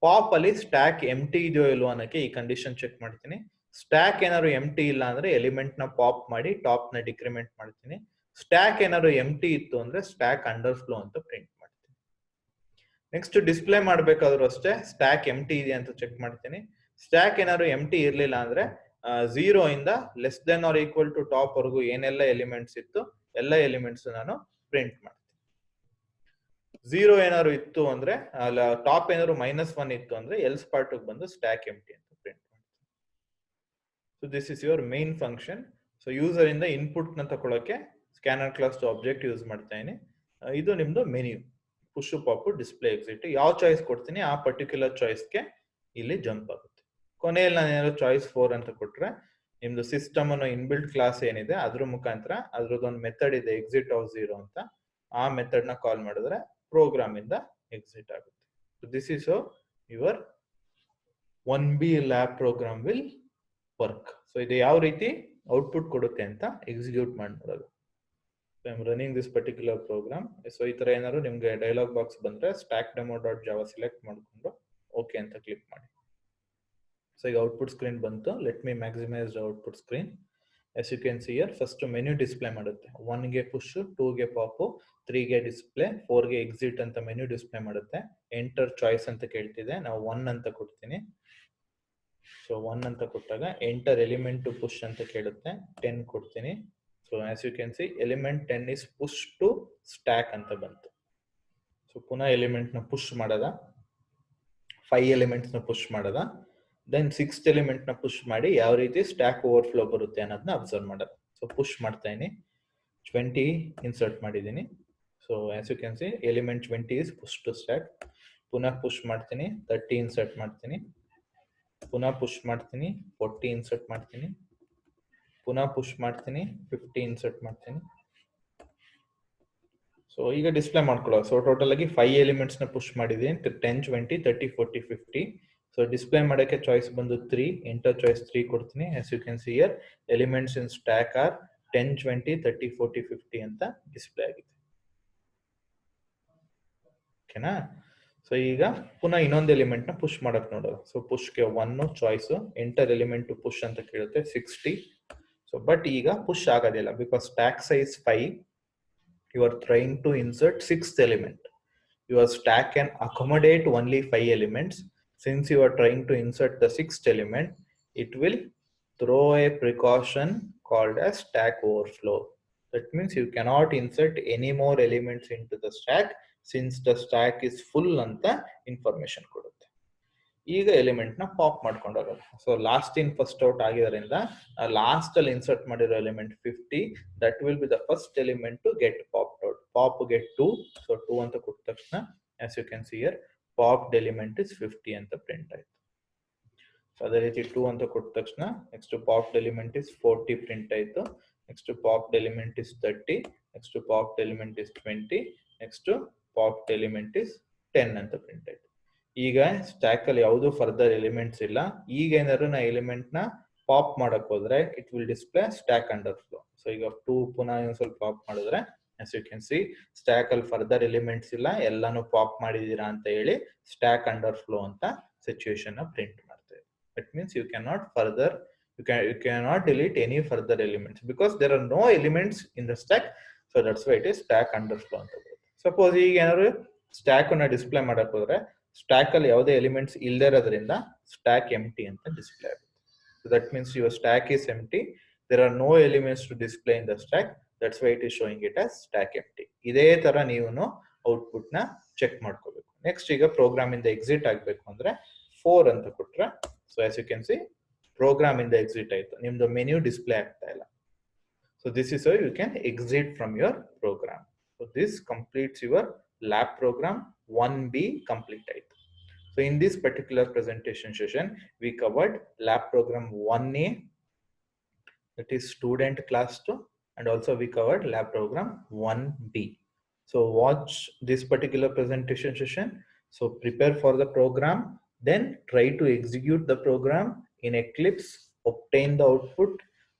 ಪಾಪ್ ಅಲ್ಲಿ ಸ್ಟ್ಯಾಕ್ ಎಂಟಿ ಇದೆಯೋ ಇಲ್ವೋ ಅನ್ನೋಕೆ ಈ ಕಂಡೀಷನ್ ಚೆಕ್ ಮಾಡ್ತೀನಿ. ಸ್ಟ್ಯಾಕ್ ಏನಾದ್ರು ಎಂಟಿ ಇಲ್ಲ ಅಂದ್ರೆ ಎಲಿಮೆಂಟ್ ನ ಪಾಪ್ ಮಾಡಿ ಟಾಪ್ ನ ಡಿಕ್ರಿಮೆಂಟ್ ಮಾಡ್ತೀನಿ. ಸ್ಟ್ಯಾಕ್ ಏನಾದ್ರು ಎಂಟಿ ಇತ್ತು ಅಂದ್ರೆ ಸ್ಟ್ಯಾಕ್ ಅಂಡರ್ ಫ್ಲೋ ಅಂತ ಪ್ರಿಂಟ್ ಮಾಡ್ತೀನಿ. ನೆಕ್ಸ್ಟ್ ಡಿಸ್ಪ್ಲೇ ಮಾಡ್ಬೇಕಾದ್ರೂ ಅಷ್ಟೇ ಸ್ಟ್ಯಾಕ್ ಎಂಟಿ ಇದೆ ಅಂತ ಚೆಕ್ ಮಾಡ್ತೀನಿ. ಸ್ಟ್ಯಾಕ್ ಏನಾದ್ರು ಎಂಟಿ ಇರ್ಲಿಲ್ಲ ಅಂದ್ರೆ 0 ಇಂದ less than or equal to top ವರೆಗೂ ಏನೆಲ್ಲ ಎಲಿಮೆಂಟ್ಸ್ ಇತ್ತು ಎಲ್ಲ ಎಲಿಮೆಂಟ್ಸ್ ನಾನು ಪ್ರಿಂಟ್ ಮಾಡ್ತೀನಿ. 0 ಏನಾದ್ರು ಇತ್ತು ಅಂದ್ರೆ ಟಾಪ್ ಏನಾದ್ರು -1 ಇತ್ತು ಅಂದ್ರೆ ಎಲ್ಸ್ ಪಾರ್ಟ್ ಬಂದು ಸ್ಟ್ಯಾಕ್ ಎಂಟಿ ಅಂತ ಪ್ರಿಂಟ್ ಮಾಡ್ತೀನಿ. So this is your main function. So user ಇಂದ ಇನ್ಪುಟ್ ನ ತಗೊಳಕ್ಕೆ ಸ್ಕ್ಯಾನರ್ ಕ್ಲಾಸ್ ಆಬ್ಜೆಕ್ಟ್ ಯೂಸ್ ಮಾಡ್ತಾ ಇದೀನಿ. ಇದು ನಿಮ್ದು menu, push, pop, display, exit. ಯಾವ ಚಾಯ್ಸ್ ಕೊಡ್ತೀನಿ ಆ ಪರ್ಟಿಕ್ಯುಲರ್ ಚಾಯ್ಸ್ಗೆ ಇಲ್ಲಿ ಜಂಪ್ ಆಗುತ್ತೆ. ಕೊನೆಯಲ್ಲಿ ನಾನು ಏನಾದ್ರು ಚಾಯ್ಸ್ 4 ಅಂತ ಕೊಟ್ರೆ ನಿಮ್ದು ಸಿಸ್ಟಮ್ ಅನ್ನೋ ಇನ್ಬಿಲ್ಟ್ ಕ್ಲಾಸ್ ಏನಿದೆ ಅದ್ರ ಮುಖಾಂತರ ಅದ್ರದ್ದೊಂದು ಮೆಥಡ್ ಇದೆ ಎಕ್ಸಿಟ್ ಆಫ್ 0 ಅಂತ, ಆ ಮೆಥಡ್ ನ ಕಾಲ್ ಮಾಡಿದ್ರೆ ಪ್ರೋಗ್ರಾಮ್ ಇಂದ ಎಕ್ಸಿಟ್ ಆಗುತ್ತೆ. So this is how your 1B lab program will work. So ಇದು ಯಾವ ರೀತಿ ಔಟ್ಪುಟ್ ಕೊಡುತ್ತೆ ಅಂತ ಎಕ್ಸಿಕ್ಯೂಟ್ ಮಾಡಿ ನೋಡೋದು. So I'm running this particular program. So ಈ ತರ ಏನಾದ್ರು ನಿಮ್ಗೆ ಡೈಲಾಗ್ ಬಾಕ್ಸ್ ಬಂದ್ರೆ stack demo dot Java select ಮಾಡ್ಕೊಂಡು ಓಕೆ ಅಂತ ಕ್ಲಿಕ್ ಮಾಡಿ. ಸೊ ಈಗ ಔಟ್ಪುಟ್ ಸ್ಕ್ರೀನ್ ಬಂತು. Let me maximise the output screen. As you can see here first menu display ಮಾಡುತ್ತೆ. 1 ಗೆ ಪುಷ್, 2 ಗೆ ಪಾಪ್, 3 ಗೆ ಡಿಸ್ಪ್ಲೇ, 4 ಗೆ ಎಕ್ಸಿಟ್ ಅಂತ ಮೆನ್ಯೂ ಡಿಸ್ಪ್ಲೇ ಮಾಡುತ್ತೆ. ಎಂಟರ್ ಚಾಯ್ಸ್ ಅಂತ ಕೇಳ್ತಿದೆ, ನಾವು 1 ಅಂತ ಕೊಡ್ತೀನಿ. ಸೊ 1 ಅಂತ ಕೊಟ್ಟಾಗ ಎಂಟರ್ ಎಲಿಮೆಂಟ್ ಟು ಪುಷ್ ಅಂತ ಕೇಳುತ್ತೆ, 10 ಕೊಡ್ತೀನಿ. So as you can see element 10 is push to stack ಅಂತ ಬಂತು. ಸೊ ಪುನಃ ಎಲಿಮೆಂಟ್ ನ ಪುಷ್ ಮಾಡದ, 5 ಎಲಿಮೆಂಟ್ಸ್ ನ ಪುಷ್ ಮಾಡದ, ದೆನ್ 6th ಎಲಿಮೆಂಟ್ ನ ಪುಷ್ ಮಾಡಿ ಯಾವ ರೀತಿ ಸ್ಟ್ಯಾಕ್ ಓವರ್ಫ್ಲೋ ಬರುತ್ತೆ ಅನ್ನೋದನ್ನ ಅಬ್ಸರ್ವ್ ಮಾಡೋದು. ಸೊ ಪುಷ್ ಮಾಡ್ತಾ ಇದೀನಿ, 20 ಇನ್ಸರ್ಟ್ ಮಾಡಿದ್ದೀನಿ. So as you can see element 20 is push to stack. ಪುನಃ ಪುಷ್ ಮಾಡ್ತೀನಿ, 30 ಇನ್ಸರ್ಟ್ ಮಾಡ್ತೀನಿ. ಪುನಃ ಪುಷ್ ಮಾಡ್ತೀನಿ, 40 ಇನ್ಸರ್ಟ್ ಮಾಡ್ತೀನಿ. ಪುನಃ ಪುಷ್ ಮಾಡ್ತೀನಿ, 50 ಇನ್ಸರ್ಟ್ ಮಾಡ್ತೀನಿ. ಸೊ ಈಗ ಡಿಸ್ಪ್ಲೇ ಮಾಡ್ಕೊಳ್ಳೋದು. ಸೊ ಟೋಟಲ್ ಆಗಿ 5 ಎಲಿಮೆಂಟ್ಸ್ ನ ಪುಷ್ ಮಾಡಿದ್ದೀನಿ, 10, 20, 30, 40, 50. ಸೊ ಡಿಸ್ಪ್ಲೇ ಮಾಡಕ್ಕೆ ಚಾಯ್ಸ್ ಬಂದು 3, ಎಂಟರ್ ಚಾಯ್ಸ್ 3 ಕೊಡ್ತೀನಿ. As you can see here elements in stack are 10, 20, 30, 40, 50 ಅಂತ ಡಿಸ್ಪ್ಲೇ ಆಗಿದೆ. ಓಕೆನಾ? ಸೊ ಈಗ ಪುನಃ ಇನ್ನೊಂದು ಎಲಿಮೆಂಟ್ ನ ಪುಷ್ ಮಾಡಕ್ ನೋಡೋದು. ಸೊ ಪುಷ್ಗೆ 1 choice, enter element to push ಅಂತ ಕೇಳುತ್ತೆ, 60. ಸೊ ಬಟ್ ಈಗ ಪುಷ್ ಆಗೋದಿಲ್ಲ because stack size 5. You are trying to insert 6th element. Your stack can accommodate only 5 elements. Since you are trying to insert the 6th element, it will throw a precaution called as stack overflow. That means you cannot insert any more elements into the stack since the stack is full anta information ಕೊಡುತ್ತೆ. ಈಗ ಎಲಿಮೆಂಟ್ ನ ಪಾಪ್ ಮಾಡ್ಕೊಂಡು ಹೋಗೋದು. So last in first out ಆಗಿರೋದ್ರಿಂದ ಲಾಸ್ಟ್ ಅಲ್ಲಿ ಇನ್ಸರ್ಟ್ ಮಾಡಿರೋ element 50, that will be the first element to get popped out. Pop get 2. So 2 ಅಂತ ಕೊಟ್ಟ ತಕ್ಷಣ as you can see here popped element is 50 ಅಂತ ಪ್ರಿಂಟ್ ಆಯ್ತು. ಸೊ ಅದೇ ರೀತಿ 2 ಅಂತ ಕೊಟ್ಟ ತಕ್ಷಣ next popped element is 40 print ಆಯ್ತು. next to popped element is 30, next to popped element is 20, next to popped element is 10 ಅಂತ ಪ್ರಿಂಟ್ ಆಯ್ತು. ಈಗ ಸ್ಟ್ಯಾಕ್ ಅಲ್ಲಿ ಯಾವುದು ಫರ್ದರ್ ಎಲಿಮೆಂಟ್ಸ್ ಇಲ್ಲ. ಈಗ ಏನಾದ್ರು ನಾ ಎಲಿಮೆಂಟ್ ನ ಪಾಪ್ ಮಾಡಕ್ ಹೋದ್ರೆ it will display stack under flow. So ಈಗ 2 ಪುನಃ ಸ್ವಲ್ಪ ಪಾಪ್ ಮಾಡಿದ್ರೆ as you can see stack ಅಲ್ಲಿ ಫರ್ದರ್ ಎಲಿಮೆಂಟ್ಸ್ ಇಲ್ಲ, ಎಲ್ಲಾನು ಪಾಪ್ ಮಾಡಿದೀರಾ ಅಂತ ಹೇಳಿ ಸ್ಟ್ಯಾಕ್ ಅಂಡರ್ ಫ್ಲೋ ಅಂತ ಸಿಚುಯೇಷನ್ ನ ಪ್ರಿಂಟ್ ಮಾಡ್ತೇವೆ. That means you cannot delete any further elements because there are no elements in the stack. So that's why it is stack underflow ಅಂತ ಬರುತ್ತೆ. ಸಪೋಸ್ ಈಗ ಏನಾದ್ರು ಸ್ಟ್ಯಾಕ್ ಅನ್ನ ಡಿಸ್ಪ್ಲೇ ಮಾಡಕ್ ಹೋದ್ರೆ ಸ್ಟ್ಯಾಕ್ ಅಲ್ಲಿ ಯಾವುದೇ ಎಲಿಮೆಂಟ್ಸ್ ಇಲ್ಲದೆ ಇರೋದ್ರಿಂದ ಸ್ಟ್ಯಾಕ್ ಎಂಟಿ ಅಂತ ಡಿಸ್ಪ್ಲೇ ಆಗುತ್ತೆ. So that means your stack is empty. There are no elements to display in the stack. That's why it is showing it as stack empty. ಇದೇ ತರ ನೀವು ಔಟ್ಪುಟ್ ನ ಚೆಕ್ ಮಾಡ್ಕೋಬೇಕು. ನೆಕ್ಸ್ಟ್ ಈಗ ಪ್ರೋಗ್ರಾಮ್ ಇಂದ ಎಕ್ಸಿಟ್ ಆಗ್ಬೇಕು ಅಂದ್ರೆ 4 ಅಂತ ಕೊಟ್ರೆ, so as you can see program ಇಂದ ಎಕ್ಸಿಟ್ ಆಯ್ತು, ನಿಮ್ದು ಮೆನ್ಯೂ ಡಿಸ್ಪ್ಲೇ ಆಗ್ತಾ ಇಲ್ಲ. So this is how you can exit from your program. So this completes your lab program 1B complete ಆಯ್ತು. So in this particular presentation session we covered lab program 1A, that is student class 2, and also we covered lab program 1B. So watch this particular presentation session. So prepare for the program, then try to execute the program in Eclipse, obtain the output,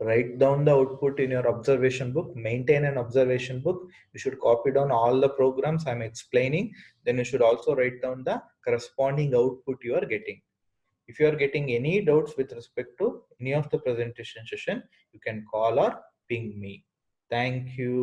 write down the output in your observation book, maintain an observation book. You should copy down all the programs I'm explaining. Then you should also write down the corresponding output you are getting. If you are getting any doubts with respect to any of the presentation session, you can call or ping me. Thank you.